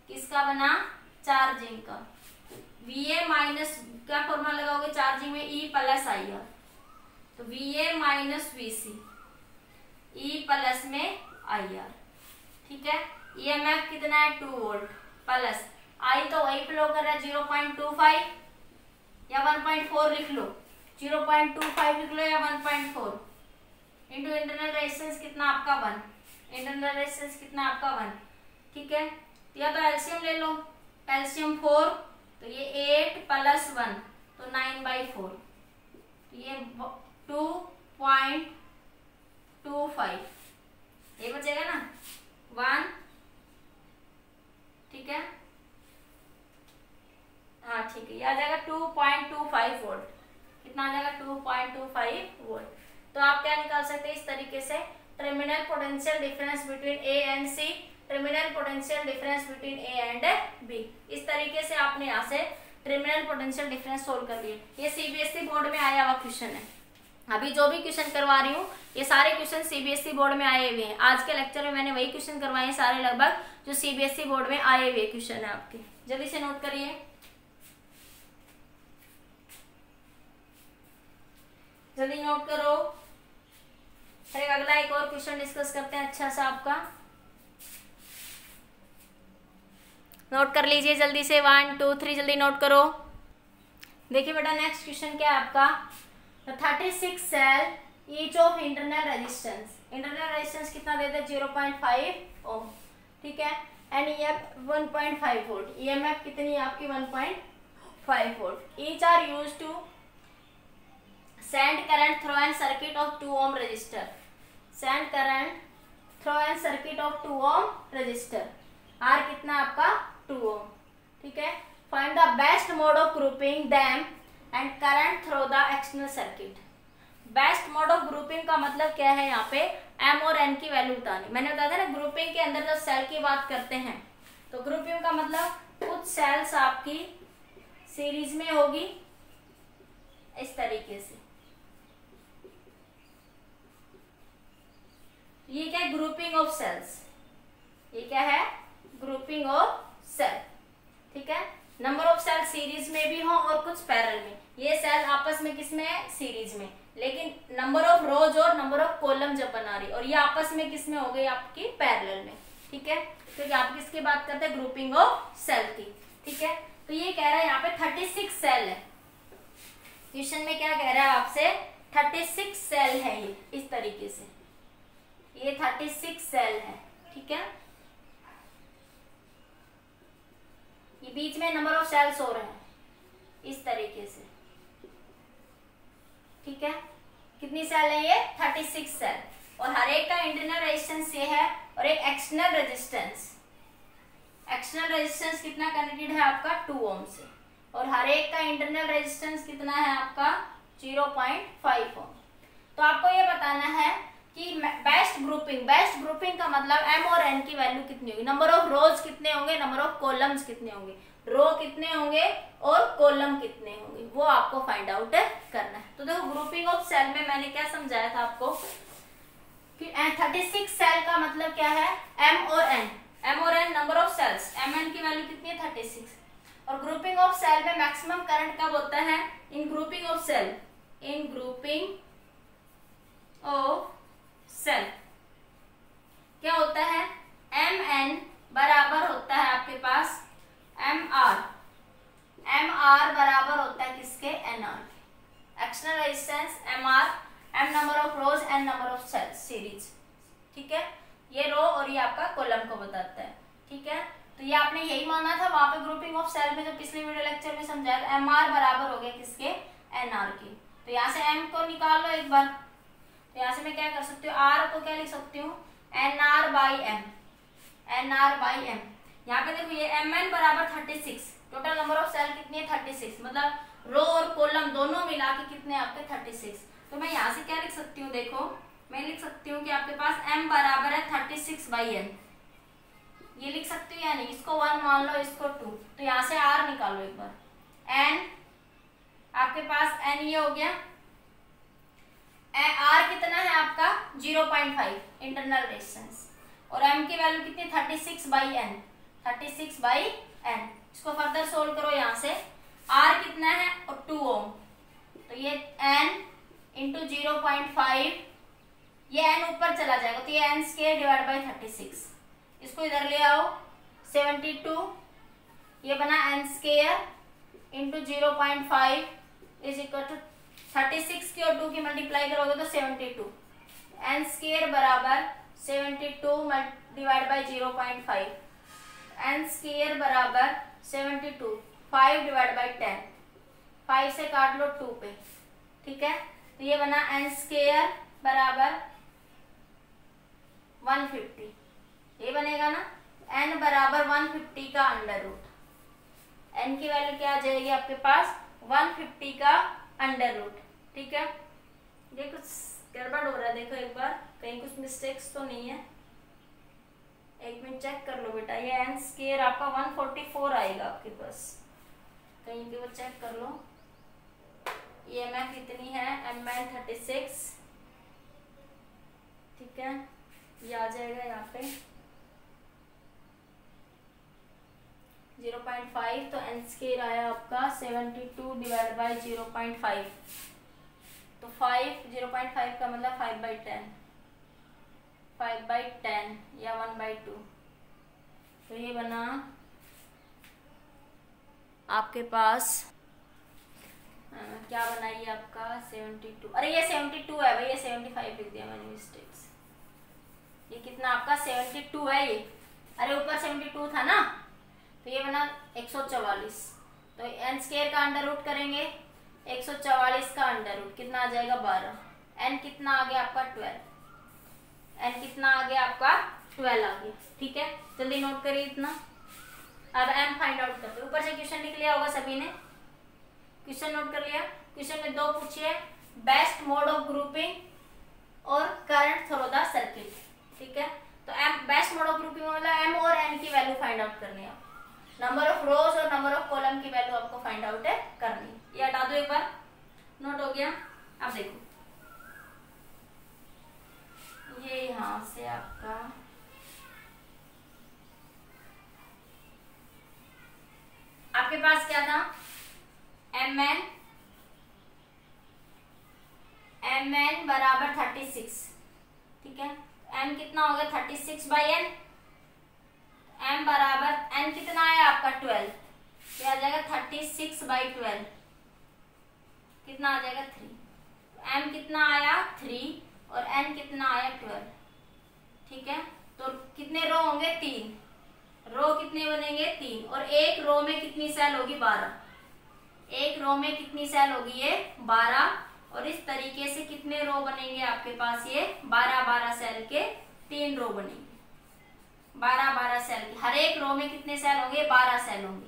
किसका बना, चार्जिंग का। वी ए माइनस क्या फॉर्मूला लगाओगे चार्जिंग में, ई प्लस आई आर। तो V A minus V C, E plus में आई आर, ठीक है। ईएमएफ कितना है, 2 वोल्ट, प्लस आई तो वही फ्लो कर रहा है 0.25 या 1.4 लिख लो, 0.25 लिख लो या 1.4 इंटू इंटरनल रेजिस्टेंस कितना आपका 1, इंटरनल रेजिस्टेंस कितना आपका 1, ठीक है। या तो एलसीएम ले लो, एलसीएम 4, तो ये 8 प्लस 1 तो 9/4, ये 2.25, ये बचेगा ना 1, ठीक है। हाँ ठीक है, ये आ जाएगा 2.25 वोल्ट, कितना आ जाएगा 2.25 वोल्ट। तो आप क्या निकाल सकते हैं इस तरीके से, terminal potential difference between A and C, terminal potential difference between A and B. इस तरीके से आपने यहाँ से टर्मिनल पोटेंशियल डिफरेंस सोल्व कर लिए। ये सीबीएसई बोर्ड में आया हुआ क्वेश्चन है। अभी जो भी क्वेश्चन करवा रही हूँ ये सारे क्वेश्चन सीबीएसई बोर्ड में आए हुए हैं। आज के लेक्चर में मैंने वही क्वेश्चन करवाए हैं सारे लगभग जो सीबीएसई बोर्ड में आए हुए क्वेश्चन है आपके। जल्दी से नोट करिए, जल्दी नोट करो। फिर अगला एक और क्वेश्चन डिस्कस करते हैं अच्छा सा आपका, नोट कर लीजिए जल्दी से, 1 2 3 जल्दी नोट करो। देखिए बेटा नेक्स्ट क्वेश्चन क्या है आपका, 36 cell each of internal resistance, internal resistance कितना देते हैं 0.5 ओम, ठीक है। And EMF 1.5 volt. ईएमएफ कितनी है आपकी 1.5 volt. Each are used to send current through an circuit of 2 ohm resistor. Send current through an circuit of 2 ohm resistor. R कितना आपका 2 ओम। ठीक है। Find the best mode of grouping them and current through the external circuit. Best mode of grouping का मतलब क्या है, यहाँ पे एम और एन की वैल्यू बतानी। मैंने बताया था ना ग्रुपिंग के अंदर जब सेल की बात करते हैं तो ग्रुपिंग का मतलब कुछ सेल्स आपकी सीरीज में होगी इस तरीके से। ये क्या है, ग्रुपिंग ऑफ सेल्स। ये क्या है, ग्रुपिंग ऑफ सेल। ठीक है। नंबर ऑफ सेल सीरीज में भी हो और कुछ पैरेलल में। ये सेल आपस में किसमें है, सीरीज में, लेकिन नंबर ऑफ रोज और नंबर ऑफ कॉलम जब बना रही, और ये आपस में किसमें हो गई आपकी पैरेलल में। ठीक है। क्योंकि आप किसकी बात करते हैं, ग्रुपिंग ऑफ सेल की। ठीक है। तो ये कह रहा है यहाँ पे 36 सेल है। क्वेश्चन में क्या कह रहा है आपसे, 36 सेल है ये इस तरीके से। ये 36 सेल है। ठीक है। ये बीच में नंबर ऑफ सेल्स हो रहे हैं इस तरीके से। ठीक है। कितनी सेल है ये, 36 सेल। और हर एक का इंटरनल रेजिस्टेंस ये है और एक एक्सटर्नल रेजिस्टेंस। एक्सटर्नल रेजिस्टेंस कितना कनेक्टेड है आपका 2 ओम से, और हर एक का इंटरनल रेजिस्टेंस कितना है आपका 0.5 ओम। तो आपको ये बताना है कि बेस्ट ग्रुपिंग का मतलब एम और एन की वैल्यू कितनी होगी, नंबर ऑफ रोज कितने होंगे, नंबर ऑफ कॉलम्स कितने होंगे, रो कितने होंगे और कॉलम कितने होंगे, वो आपको फाइंड आउट करना है। तो देखो ग्रुपिंग ऑफ सेल में मैंने क्या समझाया था आपको कि 36 सेल का मतलब क्या है, एम और N number of cells, M N की वैल्यू कितनी है 36। और ग्रुपिंग ऑफ सेल में मैक्सिमम करंट कब होता है, इन ग्रुपिंग ऑफ सेल क्या होता है, एम एन बराबर होता है आपके पास एम आर बराबर होता है किसके, N R. External resistance M R, M number of rows, N number of cells series. ठीक है। ये रो और ये आपका कॉलम को बताता है। ठीक है। तो ये आपने यही माना था वहां पे ग्रुपिंग ऑफ सेल में, जो पिछले वीडियो लेक्चर में समझाया, एम आर बराबर हो गया किसके, एन आर के। तो यहाँ से एम को निकाल लो एक बार। तो यहाँ से मैं क्या कर सकती हूँ, आर को क्या लिख सकती हूँ, एन आर बाई एम। यहाँ पे देखो ये एम एन बराबर 36, टोटल नंबर ऑफ सेल कितनी है 36, मतलब रो और कॉलम दोनों मिला के कितने आपके 36। तो मैं यहाँ से क्या लिख सकती हूँ, देखो मैं लिख सकती हूँ कि आपके पास m बराबर है 36/n। ये लिख सकती हूँ या नहीं, इसको 1 मान लो, इसको 2। तो यहाँ से r निकालो एक बार। n आपके पास n ये हो गया, r कितना है आपका 0.5 इंटरनल रेजिस्टेंस, और m की वैल्यू कितनी 36/n। इसको फर्दर सोल्व करो। यहाँ से r कितना है और 2 ओम, तो ये n इंटू 0.5, ये n ऊपर चला जाएगा तो ये n स्क्वायर डिवाइड बाई 36। इसको इधर ले आओ 72, ये बना n square into 0.5 is equal to 36 की और 2 की मल्टीप्लाई करोगे तो 72। n स्क्वायर बराबर 72 डिवाइड बाई 0.5, n स्क्वायर बराबर 72, 5 डिवाइड बाई 10, 5 से काट लो 2 पे। ठीक है। तो ये बना n स्क्वायर बराबर 150, ये बनेगा ना, n बराबर 150 का अंडर रूट। n की वैल्यू क्या आ जाएगी आपके पास 150 का अंडर रूट। ठीक है। ये कुछ गड़बड़ हो रहा है, देखो एक बार कहीं कुछ मिस्टेक्स तो नहीं है, एक मिनट चेक कर लो बेटा। ये n स्क्वायर आपका 144 आएगा आपके पास, कहीं पे वो चेक कर लो। EMF कितनी है, mn 36। ठीक है। ये आ जाएगा यहाँ पे 0.5, तो n स्क्वायर आया आपका 72 डिवाइड बाई 0.5, तो 0.5 का मतलब 5/10, 5/10 या 1/2। तो ये बना आपके पास क्या बनाइए आपका 72, अरे ये 72 है भाई, ये 75 लिख दिया मैंने मिस्टेक से। ये कितना आपका 72 है ये। अरे ऊपर 72 था ना, तो ये बना 144। तो n स्क्वायर का अंडर रूट करेंगे, 144 का अंडर रूट कितना आ जाएगा 12। n कितना आ गया आपका 12, n कितना आ गया आपका 12 आ गया। ठीक है, जल्दी नोट करिए इतना। अब m फाइंड आउट करते हैं। ऊपर से क्वेश्चन लिख लिया होगा सभी ने, क्वेश्चन नोट कर लिया। क्वेश्चन में 2 पूछिए, बेस्ट मोड ऑफ ग्रुपिंग और करंट थ्रू द सर्किट। ठीक है, तो m best mode of grouping मतलब m और n की वैल्यू फाइंड आउट करनी है। नंबर ऑफ रोज और नंबर ऑफ कॉलम की वैल्यू आपको फाइंड आउट है करनी। ये हटा दो एक बार, नोट हो गया। अब देखो ये यहां से आपका आपके पास क्या था, mn बराबर 36। ठीक है, m कितना हो गया 36/n, m बराबर n कितना आया आपका 12, तो आ जाएगा 36/12, कितना आ जाएगा 3। m कितना आया 3 और n कितना आया 12। ठीक है, तो कितने रो होंगे 3, रो कितने बनेंगे 3, और एक रो में कितनी सेल होगी 12, एक रो में कितनी सेल होगी ये 12, और इस तरीके से कितने रो बनेंगे आपके पास ये 12 सेल के 3 रो बनेंगे, 12 सेल की। हर एक रो में कितने सेल होंगे 12 सेल होंगे,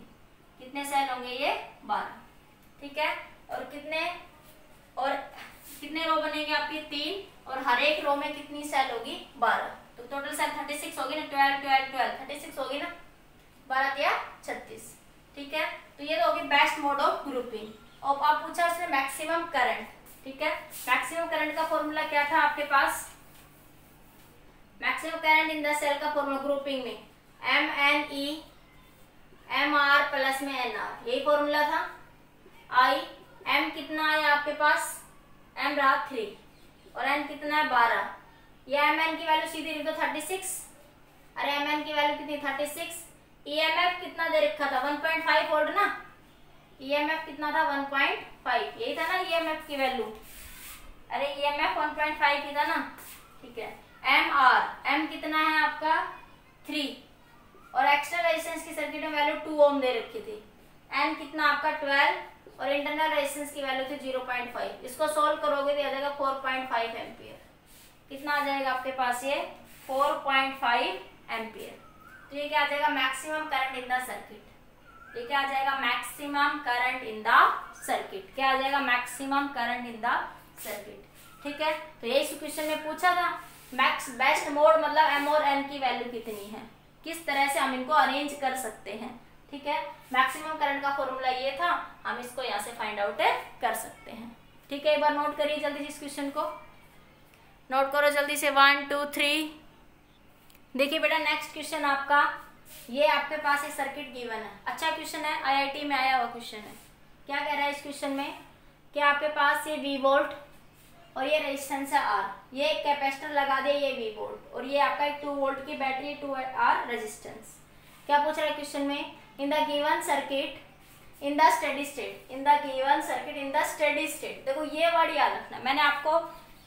कितने सेल होंगे ये 12। ठीक है, और कितने रो बनेंगे आपके 3, और हर एक रो में कितनी सेल होगी 12, तो टोटल सेल 36 होगी ना, 12 36 होगी ना, 12 या 36। ठीक है, तो ये तो होगी बेस्ट मोड ऑफ ग्रुपिंग। और आप पूछा उसमें मैक्सिमम करंट। ठीक है, मैक्सिमम करंट का फॉर्मूला क्या था आपके पास, maximum current in the cell का फॉर्मूला ग्रुपिंग में MNE MR प्लस में NR, यही फॉर्मूला था। I M कितना है आपके पास, M रहा 3 और N कितना है 12, ये MN की वैल्यू सीधी लिख दो 36। अरे MN की वैल्यू कितनी 36। EMF कितना दे रखा था 1.5 वोल्ट ना, EMF कितना था 1.5, यही था ना EMF की वैल्यू, अरे EMF 1.5 की था ना। ठीक है, M कितना है आपका 3, और एक्सटर्नल रेजिस्टेंस की सर्किट में वैल्यू 2 ओम दे रखी थी। N कितना आपका 12 और इंटरनल रेजिस्टेंस की वैल्यू थी 0.5। इसको सोल्व करोगे तो आ जाएगा 4.5 एम्पियर। कितना आ जाएगा आपके पास ये 4.5 एम्पियर। तो ये क्या आ जाएगा maximum current in the circuit. ये क्या आ जाएगा maximum current in the circuit. क्या आ जाएगा maximum current in the circuit. ठीक है, तो यही क्वेश्चन में पूछा था मैक्स बेस्ट मोड मतलब m और n की वैल्यू कितनी है, किस तरह से हम इनको अरेंज कर सकते हैं। ठीक है, मैक्सिमम करंट का फॉर्मूला ये था, हम इसको यहाँ से फाइंड आउट कर सकते हैं। ठीक है, एक बार नोट करिए जल्दी इस क्वेश्चन को, नोट करो जल्दी से 1 2 3। देखिए बेटा नेक्स्ट क्वेश्चन आपका, ये आपके पास एक सर्किट गिवन है, अच्छा क्वेश्चन है, IIT में आया हुआ क्वेश्चन है। क्या कह रहा है इस क्वेश्चन में कि आपके पास ये V वोल्ट और ये रेजिस्टेंस है R, ये एक कैपेसिटर लगा दे ये V वोल्ट, और ये आपका एक 2 वोल्ट की बैटरी 2R रेजिस्टेंस। क्या पूछ रहा है क्वेश्चन में, in the given circuit in the steady state, in the given circuit in the steady state. देखो ये वर्ड याद रखना, मैंने आपको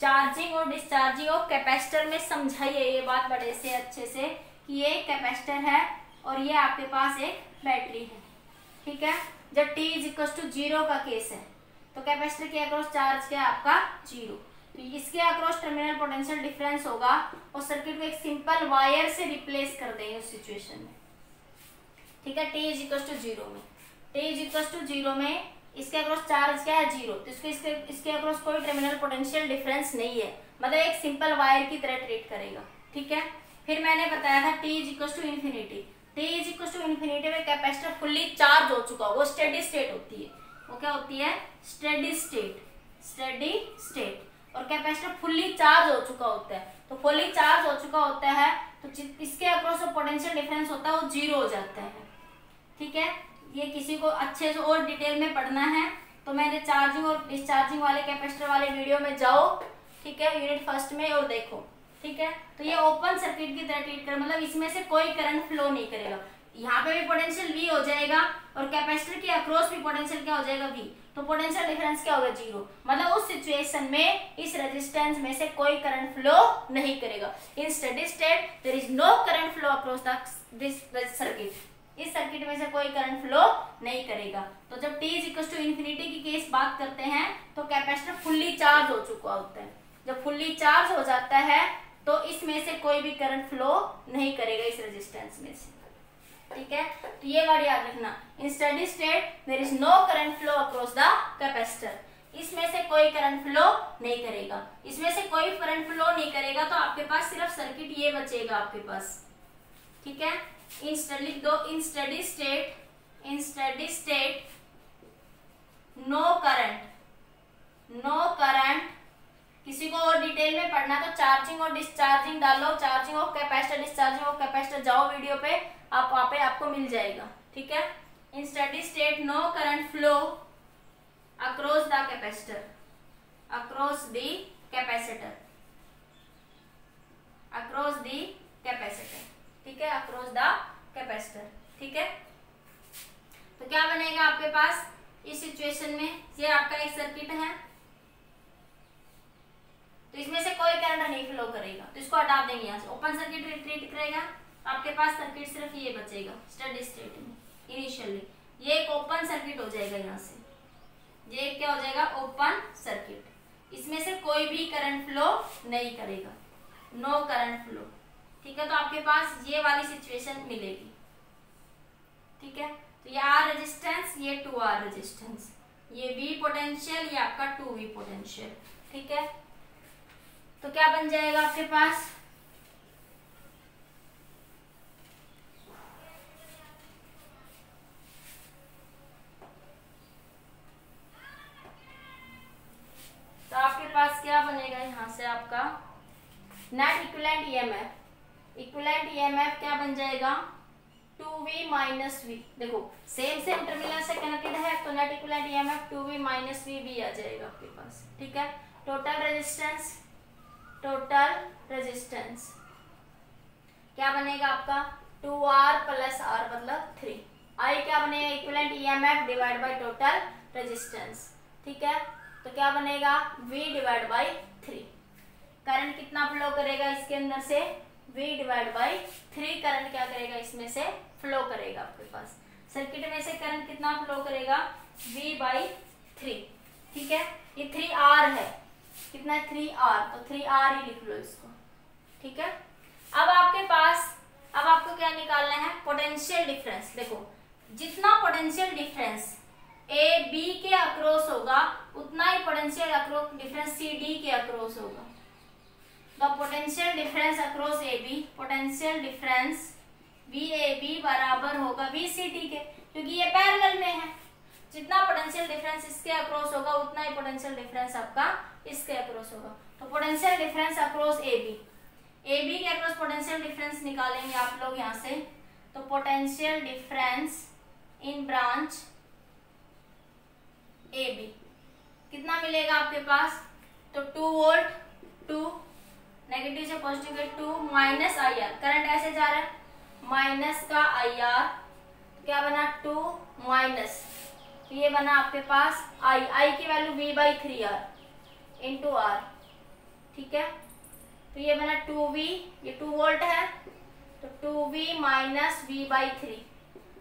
चार्जिंग और डिस्चार्जिंग ऑफ कैपेसिटर में समझाई है ये बात बड़े से अच्छे से कि ये कैपेसिटर है और ये आपके पास एक बैटरी है। ठीक है, जब t = 0 का केस है तो कैपेसिटर के अक्रॉस चार्ज क्या है आपका 0, तो इसके अक्रॉस टर्मिनल पोटेंशियल डिफरेंस होगा और सर्किट को एक सिंपल वायर से रिप्लेस कर देंगे उस सिचुएशन में। ठीक है, t = 0 में इसके अक्रॉस चार्ज क्या है 0, तो इसके अक्रॉस कोई टर्मिनल पोटेंशियल डिफरेंस नहीं है, मतलब एक सिंपल वायर की तरह ट्रीट करेगा। ठीक है, फिर मैंने बताया था t = इन्फिनिटी, में कैपेसिटर फुल्ली चार्ज हो चुका, वो स्टेडी स्टेट होती है। वो क्या होती है स्टेडी स्टेट, और कैपेसिटर फुल्ली चार्ज हो चुका होता है। तो फुल्ली चार्ज हो चुका होता है तो इसके अक्रॉस जो पोटेंशियल डिफरेंस होता है वो 0 हो जाता है। ठीक है, ये किसी को अच्छे से और डिटेल में पढ़ना है तो मैंने चार्जिंग और डिस्चार्जिंग वाले कैपेसिटर वाले वीडियो में जाओ। ठीक है, यूनिट 1 में और देखो। ठीक है, तो ये ओपन सर्किट की तरह ट्रीट कर, मतलब इसमें से कोई करंट फ्लो नहीं करेगा। यहाँ पे भी पोटेंशियल V हो जाएगा और कैपेसिटर के अक्रॉस भी पोटेंशियल क्या हो जाएगा V। तो पोटेंशियल डिफरेंस क्या होगा 0। मतलब उस सिचुएशन में इस रेजिस्टेंस में से कोई करंट फ्लो नहीं करेगा। In steady state there is no current flow across this circuit. इस सर्किट में से कोई करंट फ्लो नहीं करेगा। तो जब t = इन्फिनिटी की केस बात करते हैं तो कैपेसिटर फुल्ली चार्ज हो चुका होता है। जब फुल्ली चार्ज हो जाता है तो इसमें से कोई भी करंट फ्लो नहीं करेगा इस रेजिस्टेंस में से। ठीक है, तो ये वर्ड याद रखना। In steady state there is no current flow across the capacitor. इसमें से कोई करंट फ्लो नहीं करेगा। इसमें से कोई करंट फ्लो नहीं करेगा तो आपके पास सिर्फ सर्किट ये बचेगा आपके पास। ठीक है, in steady state no current. किसी को और डिटेल में पढ़ना तो चार्जिंग और डिस्चार्जिंग डालो, charging of capacitor, discharging of capacitor, जाओ वीडियो पे, आप वहां पे आपको मिल जाएगा। ठीक है, in steady state no current flow across the capacitor, across the capacitor. ठीक है, अक्रॉस द कैपेसिटर। ठीक है, तो क्या बनेगा आपके पास इस सिचुएशन में, ये आपका एक सर्किट है तो इसमें से कोई करंट नहीं फ्लो करेगा तो इसको हटा देंगे यहाँ से, ओपन सर्किट ट्रीट करेगा। आपके पास सर्किट सिर्फ ये बचेगा स्टेडी स्टेट में। इनिशियली ये एक ओपन सर्किट हो जाएगा, यहाँ से ये क्या हो जाएगा ओपन सर्किट। इसमें से कोई भी करंट फ्लो नहीं करेगा, नो करंट फ्लो। ठीक है, तो आपके पास ये वाली सिचुएशन मिलेगी। ठीक है, तो ये R रेजिस्टेंस, ये 2R रेजिस्टेंस, ये V पोटेंशियल, ये आपका 2V पोटेंशियल। ठीक है, तो क्या बन जाएगा आपके पास, तो आपके पास क्या बनेगा यहां से आपका net equivalent EMF. Equivalent EMF क्या बन जाएगा 2V माइनस V। देखो सेम टर्मिनल से कनेक्टेड है तो net equivalent EMF 2V minus V भी आ जाएगा आपके पास। ठीक है, टोटल रेजिस्टेंस क्या बनेगा आपका 2R प्लस R मतलब 3। I क्या बनेगा equivalent EMF divide by total resistance. ठीक है, तो क्या बनेगा V डिवाइड बाई 3। करंट कितना फ्लो करेगा इसके अंदर से V डिवाइड बाई 3 करंट क्या करेगा इसमें से फ्लो करेगा आपके पास। सर्किट में से करंट कितना फ्लो करेगा V बाई 3। ठीक है, ये 3R है, कितना है 3R, तो 3R ही लिख लो इसको। ठीक है, अब आपको क्या निकालना है पोटेंशियल डिफरेंस। देखो जितना पोटेंशियल डिफरेंस ए बी के अक्रॉस होगा उतना ही पोटेंशियल डिफरेंस सी डी के अक्रॉस होगा। The potential difference across A B, potential difference V A B बराबर होगा वी सी डी के, क्योंकि ये पैरेलल में है। जितना पोटेंशियल डिफरेंस इसके अक्रॉस होगा उतना ही पोटेंशियल डिफरेंस आपका इसके अक्रॉस होगा। तो potential difference across A B के अक्रॉस पोटेंशियल डिफरेंस निकालेंगे आप लोग यहाँ से। तो potential difference in branch A B कितना मिलेगा आपके पास, तो 2 वोल्ट, 2 नेगेटिव से पॉजिटिव के 2 माइनस आई आर, करंट ऐसे जा रहा है माइनस का आई आर, क्या बना 2 माइनस, तो ये बना आपके पास आई की value V by 3R into R. ठीक है, तो ये बना 2V, ये 2 वोल्ट है तो 2V minus V by 3,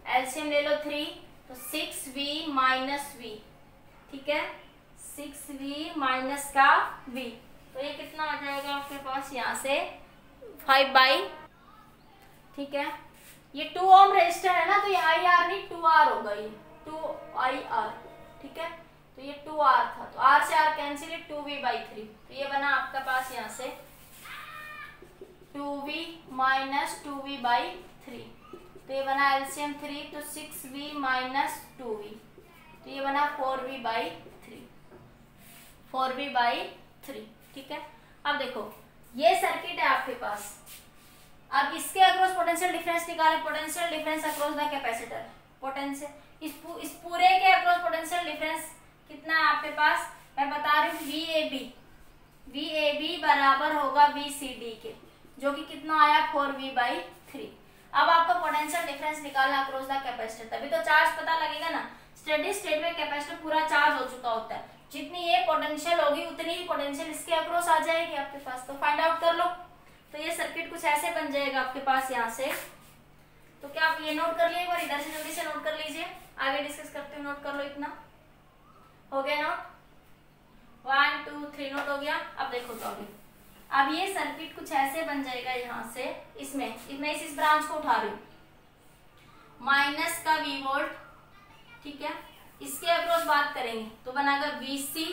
LCM ले लो 3 तो 6V माइनस V। ठीक है, 6V माइनस का V, तो ये कितना आ जाएगा आपके पास यहाँ से 5 बाई। ठीक है, ये 2 ओम रेजिस्टर है ना तो ये IR नहीं 2R होगा, ये 2IR। ठीक है, तो ये 2R था तो R से R कैंसिल, 2V बाई 3, तो ये बना आपका पास यहाँ से 2V माइनस 2V बाई 3, तो ये बना एलसीएम 3 तो 6V माइनस 2V, तो ये बना 4V बाई 3, 4V बाई 3। ठीक है, अब देखो ये सर्किट है आपके पास। अब इसके अक्रॉस पोटेंशियल डिफरेंस निकालें, potential difference across the capacitor, potential इस पूरे के अक्रॉस पोटेंशियल डिफरेंस कितना है आपके पास, मैं बता रही हूँ VAB बराबर होगा VCD के, जो कि कितना आया 4V बाई 3। अब आपको पोटेंशियल डिफरेंस निकालना अक्रॉस द कैपेसिटर, तभी तो चार्ज पता लगेगा ना। स्टेडी स्टेट में कैपेसिटर पूरा चार्ज हो चुका होता है, जितनी ये पोटेंशियल होगी उतनी ही पोटेंशियल इसके अक्रॉस आ जाएगी आपके पास। तो फाइंड आउट कर लो। तो ये सर्किट कुछ ऐसे बन जाएगा आपके पास यहाँ से। तो क्या आप ये नोट कर लिए एक बार, इधर से जल्दी से नोट कर लीजिए, आगे डिस्कस करते हुए नोट कर लो। इतना हो गया नोट, 1 2 3 नोट हो गया। अब देखो तो अभी अब ये सर्किट कुछ ऐसे बन जाएगा यहाँ से। इसमें मैं इस ब्रांच को उठा रही हूँ, माइनस का V वोल्ट, ठीक है। इसके अक्रॉस बात करेंगे तो बनाएगा VC,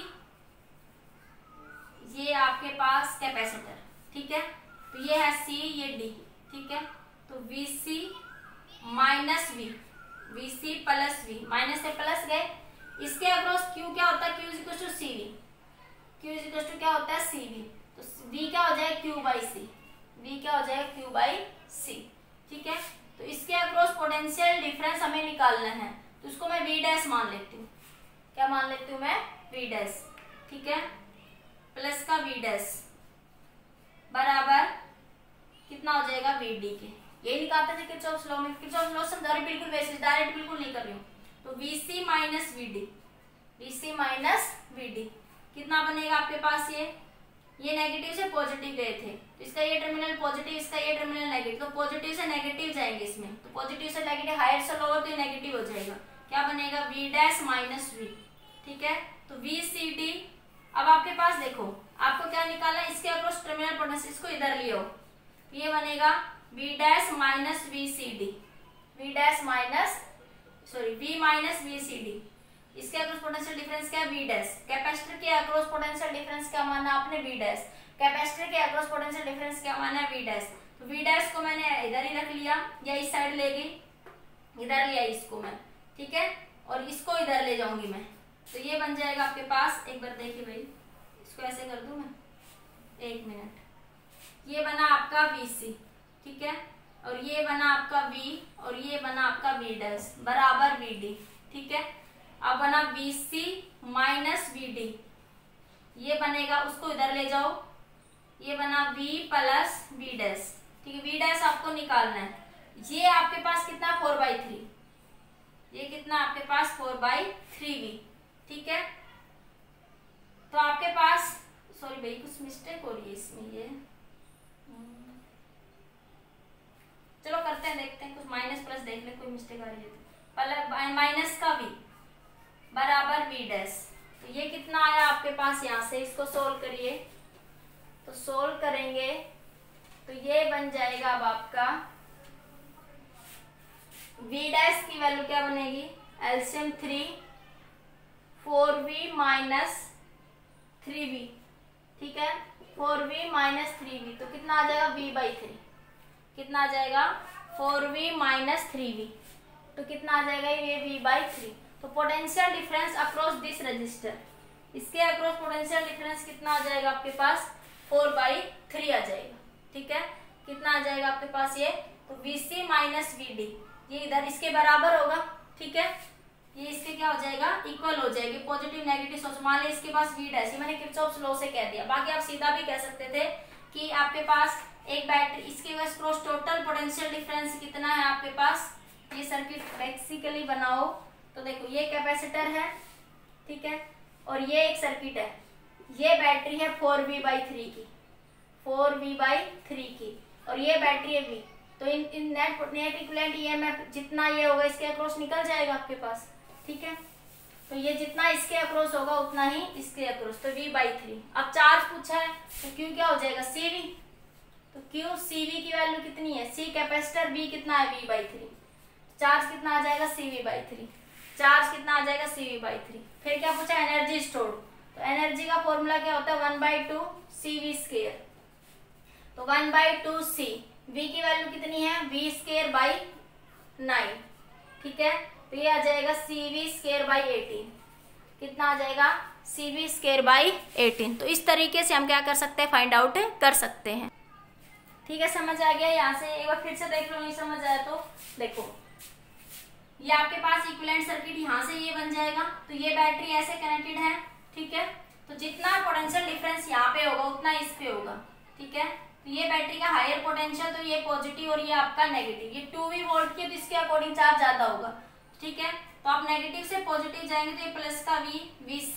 ये आपके पास कैपेसिटर, ठीक है। तो ये है C, ये D, ठीक है। तो VC minus V, VC plus V, minus से प्लस गए। इसके अक्रॉस Q क्या होता है, Q equal to CV, Q equal to क्या होता है CV। तो V क्या हो जाएगा Q बाई C, V क्या हो जाएगा Q बाई C, ठीक है। तो इसके अक्रॉस पोटेंशियल डिफरेंस हमें निकालना है, तो उसको मैं V डैश मान लेती हूँ। क्या मान लेती हूँ मैं, V डैश, ठीक है। प्लस का V डैश बराबर कितना हो जाएगा VD के, ये निकालते थे किरचॉफ्स लॉ में। किरचॉफ्स लॉ समझा रही, बिल्कुल वैसे डायरेक्ट बिल्कुल नहीं कर रही हूँ। तो VC minus VD, VC minus VD कितना बनेगा आपके पास, ये नेगेटिव से पॉजिटिव गए थे, तो इसका ये टर्मिनल पॉजिटिव, इसका ये टर्मिनल नेगेटिव, तो पॉजिटिव से नेगेटिव जाएंगे इसमें। तो पॉजिटिव से नेगेटिव, हायर से लोअर, तो ये नेगेटिव हो जाएगा। क्या बनेगा, V डैश माइनस V, ठीक है। तो VCD। अब आपके पास देखो, आपको क्या निकालना है, इसके अक्रॉस टर्मिनल पोटेंशियल, इसको इधर लियो, ये बनेगा V dash minus VCD, V dash minus V minus VCD। इसके अक्रॉस पोटेंशियल डिफरेंस क्या है, V डैश। कैपेसिटर के अक्रॉस पोटेंशियल डिफरेंस क्या माना आपने, V डैश। कैपेसिटर के अक्रॉस पोटेंशियल डिफरेंस क्या माना है, V डैश। तो V डैश को मैंने इधर ही रख लिया, या इस साइड ले गई, इधर लिया इसको मैं, ठीक है। और इसको इधर ले जाऊंगी मैं, तो ये बन जाएगा आपके पास। एक बार देखिए भाई, इसको ऐसे कर दूं मैं, 1 मिनट। ये बना आपका VC, ठीक है। और ये बना आपका V, और ये बना आपका V डैश बराबर VD, ठीक है। अब बना VC माइनस VD, ये बनेगा, उसको इधर ले जाओ, ये बना V प्लस V डैश, ठीक है। V डैश आपको निकालना है। ये आपके पास कितना, 4/3, ये कितना आपके पास 4/3V, ठीक है। तो आपके पास, सॉरी भाई कुछ मिस्टेक हो रही है इसमें, ये चलो करते हैं, देखते हैं, कुछ माइनस प्लस देख ले, कोई मिस्टेक आ रही है तो। पहले माइनस का V बराबर V डैश, तो ये कितना आया आपके पास, यहाँ से इसको सोल्व करिए। तो सोल्व करेंगे तो ये बन जाएगा अब आपका V डैश की वैल्यू क्या बनेगी, एलसीएम 3, 4V माइनस 3V, ठीक है। 4V माइनस 3V, तो कितना आ जाएगा, V/3, कितना आ जाएगा, 4V माइनस 3V, तो कितना आ जाएगा, ये V/3। तो potential difference across this register, इसके अक्रॉस पोटेंशियल डिफरेंस कितना आ जाएगा आपके पास, 4/3 आ जाएगा, ठीक है। कितना आ जाएगा आपके पास ये, तो VC माइनस VD, ये इधर इसके बराबर होगा, ठीक है। ये इसके क्या हो जाएगा, इक्वल हो जाएगी। पॉजिटिव नेगेटिव सोच, मान लिया इसके पास V डैश, मैंने किरचॉफ्स लॉ से कह दिया। बाकी आप सीधा भी कह सकते थे कि आपके पास एक बैटरी, इसके पास क्रॉस टोटल पोटेंशियल डिफरेंस कितना है आपके पास। ये सर्किट बेसिकली बनाओ तो देखो, ये कैपेसिटर है, ठीक है, और ये एक सर्किट है, ये बैटरी है 4V/3 की, 4V/3 की, और ये बैटरी है V। तो इन नेट इक्विवेलेंट ईएमएफ जितना ये होगा इसके अक्रॉस निकल जाएगा आपके पास, ठीक है। तो ये जितना इसके अक्रॉस होगा उतना ही इसके अक्रॉस, तो V/3। अब चार्ज पूछा है तो Q क्या हो जाएगा, CV। तो Q CV की वैल्यू कितनी है, C कैपेसिटर, V कितना है, V/3। चार्ज कितना आ जाएगा, CV/3, चार्ज कितना आ जाएगा, CV/3। फिर क्या पूछा, एनर्जी स्टोर्ड, तो एनर्जी का फॉर्मूला क्या होता है, 1/2 CV²। तो 1/2 C, V की वैल्यू कितनी है, V²/9, ठीक है। तो ये आ जाएगा CV²/18, कितना आ जाएगा, CV²/18। तो इस तरीके से हम क्या कर सकते हैं, फाइंड आउट कर सकते हैं, ठीक है। समझ आ गया, यहाँ से एक बार फिर से देख लो, नहीं समझ आया तो देखो, ये आपके पास इक्विवेलेंट सर्किट यहाँ से ये बन जाएगा। तो ये बैटरी ऐसे कनेक्टेड है, ठीक है। तो जितना पोटेंशियल डिफरेंस यहाँ पे होगा उतना इस पे होगा, ठीक है। तो ये बैटरी का हायर पोटेंशियल, तो ये पॉजिटिव और ये आपका नेगेटिव। ये 2V वोल्ट की, तो इसके अकॉर्डिंग चार्ज ज्यादा होगा, ठीक है। तो आप नेगेटिव से पॉजिटिव जाएंगे तो ये प्लस का V, VC,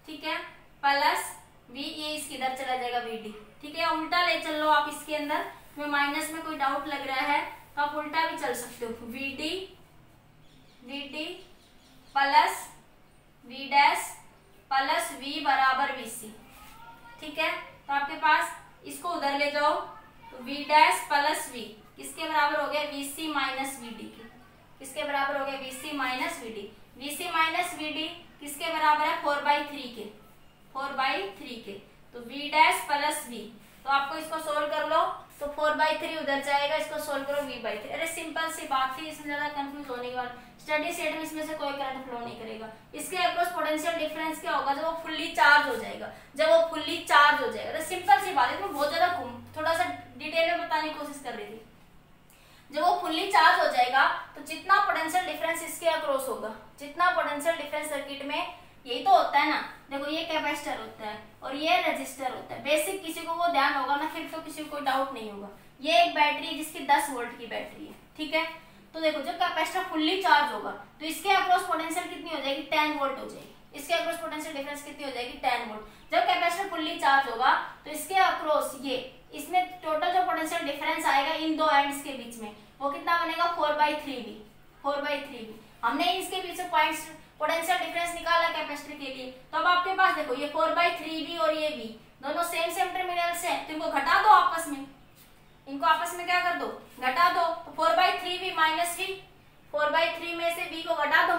ठीक है, प्लस V, ये इसके इधर चला जाएगा VD, ठीक है। उल्टा ले चल लो आप इसके अंदर, में माइनस में कोई डाउट लग रहा है तो आप उल्टा भी चल सकते हो, VD plus V dash plus V बराबर VC, ठीक है। तो आपके पास इसको उधर ले जाओ तो V डैश प्लस V किसके बराबर हो गया, VC माइनस VD के, किसके बराबर हो गया, VC minus VD। VC minus VD किसके बराबर है, 4/3 के, 4/3 के। तो V डैश प्लस V, तो आपको इसको सोल्व कर लो तो 4/3 उधर जाएगा, इसको सोल्व करो V/3। अरे सिंपल सी बात थी, इसमें ज्यादा कंफ्यूज होने के बाद स्टडी स्टेट में इसमें से कोई करंट फ्लो नहीं करेगा। इसके अक्रॉस पोटेंशियल डिफरेंस क्या होगा, जब वो फुल्ली चार्ज हो जाएगा, जब वो फुल्ली चार्ज हो जाएगा। तो सिंपल सी बात है, इसमें बहुत ज्यादा थोड़ा सा डिटेल में बताने की कोशिश कर रही थी। जब वो फुल्ली चार्ज हो जाएगा तो जितना पोटेंशियल डिफरेंस इसके अक्रॉस होगा, जितना पोटेंशियल डिफरेंस सर्किट में, यही तो होता है ना। देखो ये कैपेसिटर होता है और ये रेजिस्टर होता है, बेसिक किसी को वो ध्यान होगा ना, फिर तो किसी को कोई डाउट नहीं होगा। ये एक बैटरी जिसकी 10 वोल्ट की बैटरी है, ठीक है। तो देखो जब कैपेसिटर फुल्ली चार्ज होगा तो इसके अक्रॉस पोटेंशियल कितनी हो जाएगी, 10 वोल्ट हो जाएगी। इसके अक्रॉस पोटेंशियल डिफरेंस कितनी हो जाएगी, 10 वोल्ट। जब कैपेसिटर फुल्ली चार्ज होगा तो इसके अक्रॉस ये, इसमें टोटल जो पोटेंशियल डिफरेंस आएगा इन दो एंड्स के बीच में, वो कितना बनेगा, 4/3V, 4/3V। हमने इसके बीच में पॉइंट्स पोटेंशियल डिफरेंस निकाला कैपेसिटर के लिए। तो अब आपके पास देखो ये 4/3V और ये V दोनों सेम टर्मिनल से हैं, तो इनको घटा दो आपस में, इनको आपस में क्या कर दो, घटा दो। तो 4/3V माइनस V, 4/3 में से V को घटा दो,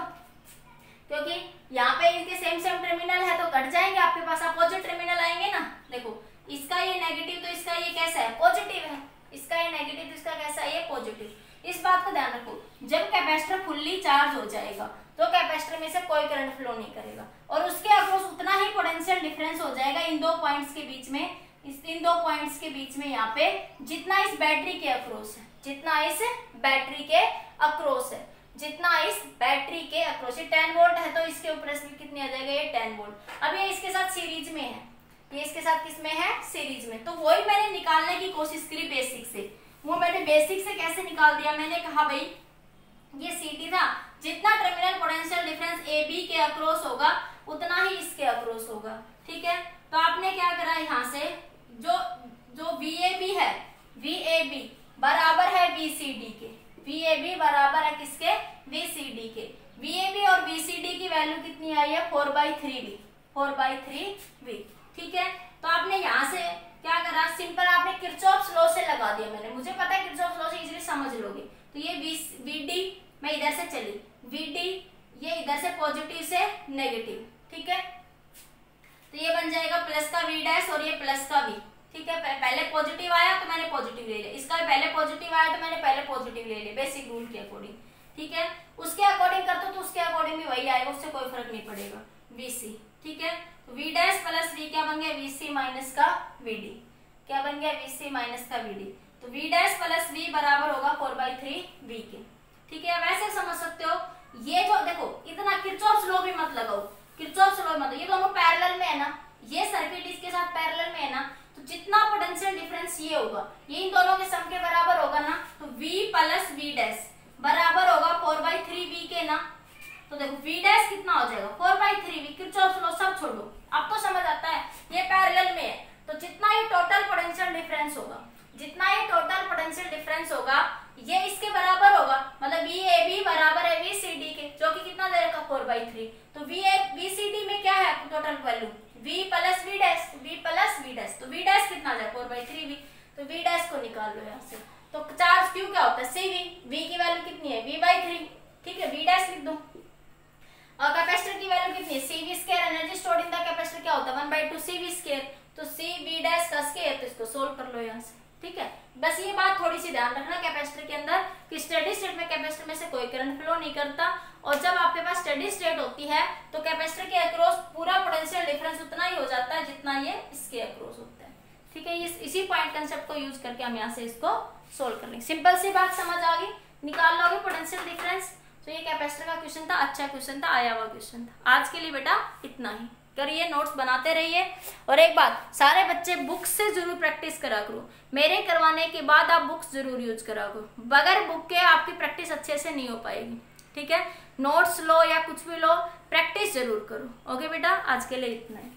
क्योंकि यहाँ पे इनके सेम टर्मिनल है तो घट जाएंगे, आपके पास अपोजिट टर्मिनल आएंगे ना। देखो इसका ये नेगेटिव तो इसका ये कैसा है, पॉजिटिव है, इसका ये नेगेटिव तो इसका कैसा है, ये पॉजिटिव। इस बात को ध्यान रखो, जब कैपेसिटर फुल्ली चार्ज हो जाएगा तो कैपेसिटर में से कोई करंट फ्लो नहीं करेगा और उसके अक्रॉस उतना ही पोटेंशियल डिफरेंस हो जाएगा इन दो पॉइंट्स के बीच में, इन दो पॉइंट्स के बीच में यहाँ पे, जितना इस बैटरी के अक्रॉस है, जितना इस बैटरी के अक्रॉस है, जितना इस बैटरी के अक्रॉस। 10 वोल्ट है तो इसके ऊपर कितनी आ जाएगा, ये 10 वोल्ट। अब ये इसके साथ सीरीज में है, ये इसके साथ किसमें है, सीरीज में। तो वही मैंने निकालने की कोशिश करी बेसिक से। वो मैंने बेसिक से कैसे निकाल दिया, मैंने कहा भाई ये CD था, जितना टर्मिनल पोटेंशियल डिफरेंस AB के अक्रॉस होगा उतना ही इसके अक्रॉस होगा, ठीक है। तो आपने क्या करा, यहाँ से जो VAB है, VAB बराबर है VCD के, VAB बराबर है किसके, VCD के। VAB और VCD की वैल्यू कितनी आई है, 4/3V, 4/3V, ठीक है। तो आपने यहाँ से क्या करा, सिंपल आपने किरचॉफ्स लॉ से लगा दिया। मैंने, मुझे पता है किरचॉफ्स लॉ से इजीली समझ लोगे। तो ये VD मैं इधर से चली, VD ये इधर से पॉजिटिव से नेगेटिव, ठीक है। तो ये बन जाएगा प्लस का V डैश और ये प्लस का V, ठीक है। पहले पॉजिटिव आया तो मैंने पॉजिटिव ले लिया, इसका पहले पॉजिटिव आया तो मैंने पहले पॉजिटिव ले लिया, बेसिक रूल के अकॉर्डिंग, ठीक है। उसके अकॉर्डिंग करते तो उसके अकॉर्डिंग भी वही आएगा, उससे कोई फर्क नहीं पड़ेगा, VC, ठीक है। तो V डैश प्लस V क्या बन गया, VC माइनस का VD, क्या बन गया, VC माइनस का VD। तो V डैश प्लस V बराबर होगा 4/3V के, ठीक है। वैसे समझ सकते हो, ये जो देखो इतना किरचॉफ्स लॉ भी मत लगाओ, किरचॉफ्स लॉ मत, ये दोनों पैरेलल में है ना, ये सर्किट इसके साथ पैरेलल में है ना, तो जितना पोटेंशियल डिफरेंस ये होगा ये इन दोनों के सम के बराबर होगा ना। तो V प्लस V डैश बराबर होगा 4/3V के ना। तो देखो V डैश कितना हो जाएगा, 4/3V। किरचॉफ्स लॉ सब छोड़ो, अब तो समझ आता है, ये पैरेलल में है। तो जितना ये टोटल पोटेंशियल डिफरेंस होगा, जितना ये टोटल पोटेंशियल डिफरेंस होगा ये इसके बराबर होगा, मतलब VAB बराबर है VCD के, जो कि कितना दे रखा, 4/3। तो VCD में क्या है total value, V plus V dash, V plus V dash. तो V डैश कितना आ जाए, 4/3V। तो V डैश को निकाल लो यहाँ से। तो चार्ज Q क्या होता है, CV, V की वैल्यू कितनी है, V/3, ठीक है। V डैश लिख दो। और कैपेसिटर की वैल्यू कितनी है, CV square, energy stored in the capacitor क्या होता है, 1/2 CV स्क्वायर। तो CV डैश का स्क्वायर, तो इसको सोल्व कर लो यहाँ से, ठीक है। बस ये बात थोड़ी सी ध्यान रखना कैपेसिटर के अंदर कि स्टेडी स्टेट में कैपेसिटर में से कोई करंट फ्लो नहीं करता, और जब आपके पास स्टेडी स्टेट होती है तो कैपेसिटर के अक्रॉस पूरा पोटेंशियल डिफरेंस उतना ही हो जाता है जितना ये इसके अक्रॉस होता है, ठीक है। इसी पॉइंट कंसेप्ट को यूज करके हम यहाँ से इसको सोल्व कर लेंगे। सिंपल सी बात समझ आ गई, निकाल लोगे पोटेंशियल डिफरेंस। तो ये कैपेसिटर का क्वेश्चन था, अच्छा क्वेश्चन था, आया हुआ क्वेश्चन था। आज के लिए बेटा इतना ही। करिए, नोट्स बनाते रहिए। और एक बात, सारे बच्चे बुक्स से जरूर प्रैक्टिस करा करो। मेरे करवाने के बाद आप बुक्स जरूर यूज करा करो। बगैर बुक के आपकी प्रैक्टिस अच्छे से नहीं हो पाएगी, ठीक है। नोट्स लो या कुछ भी लो, प्रैक्टिस जरूर करो। ओके बेटा, आज के लिए इतना ही।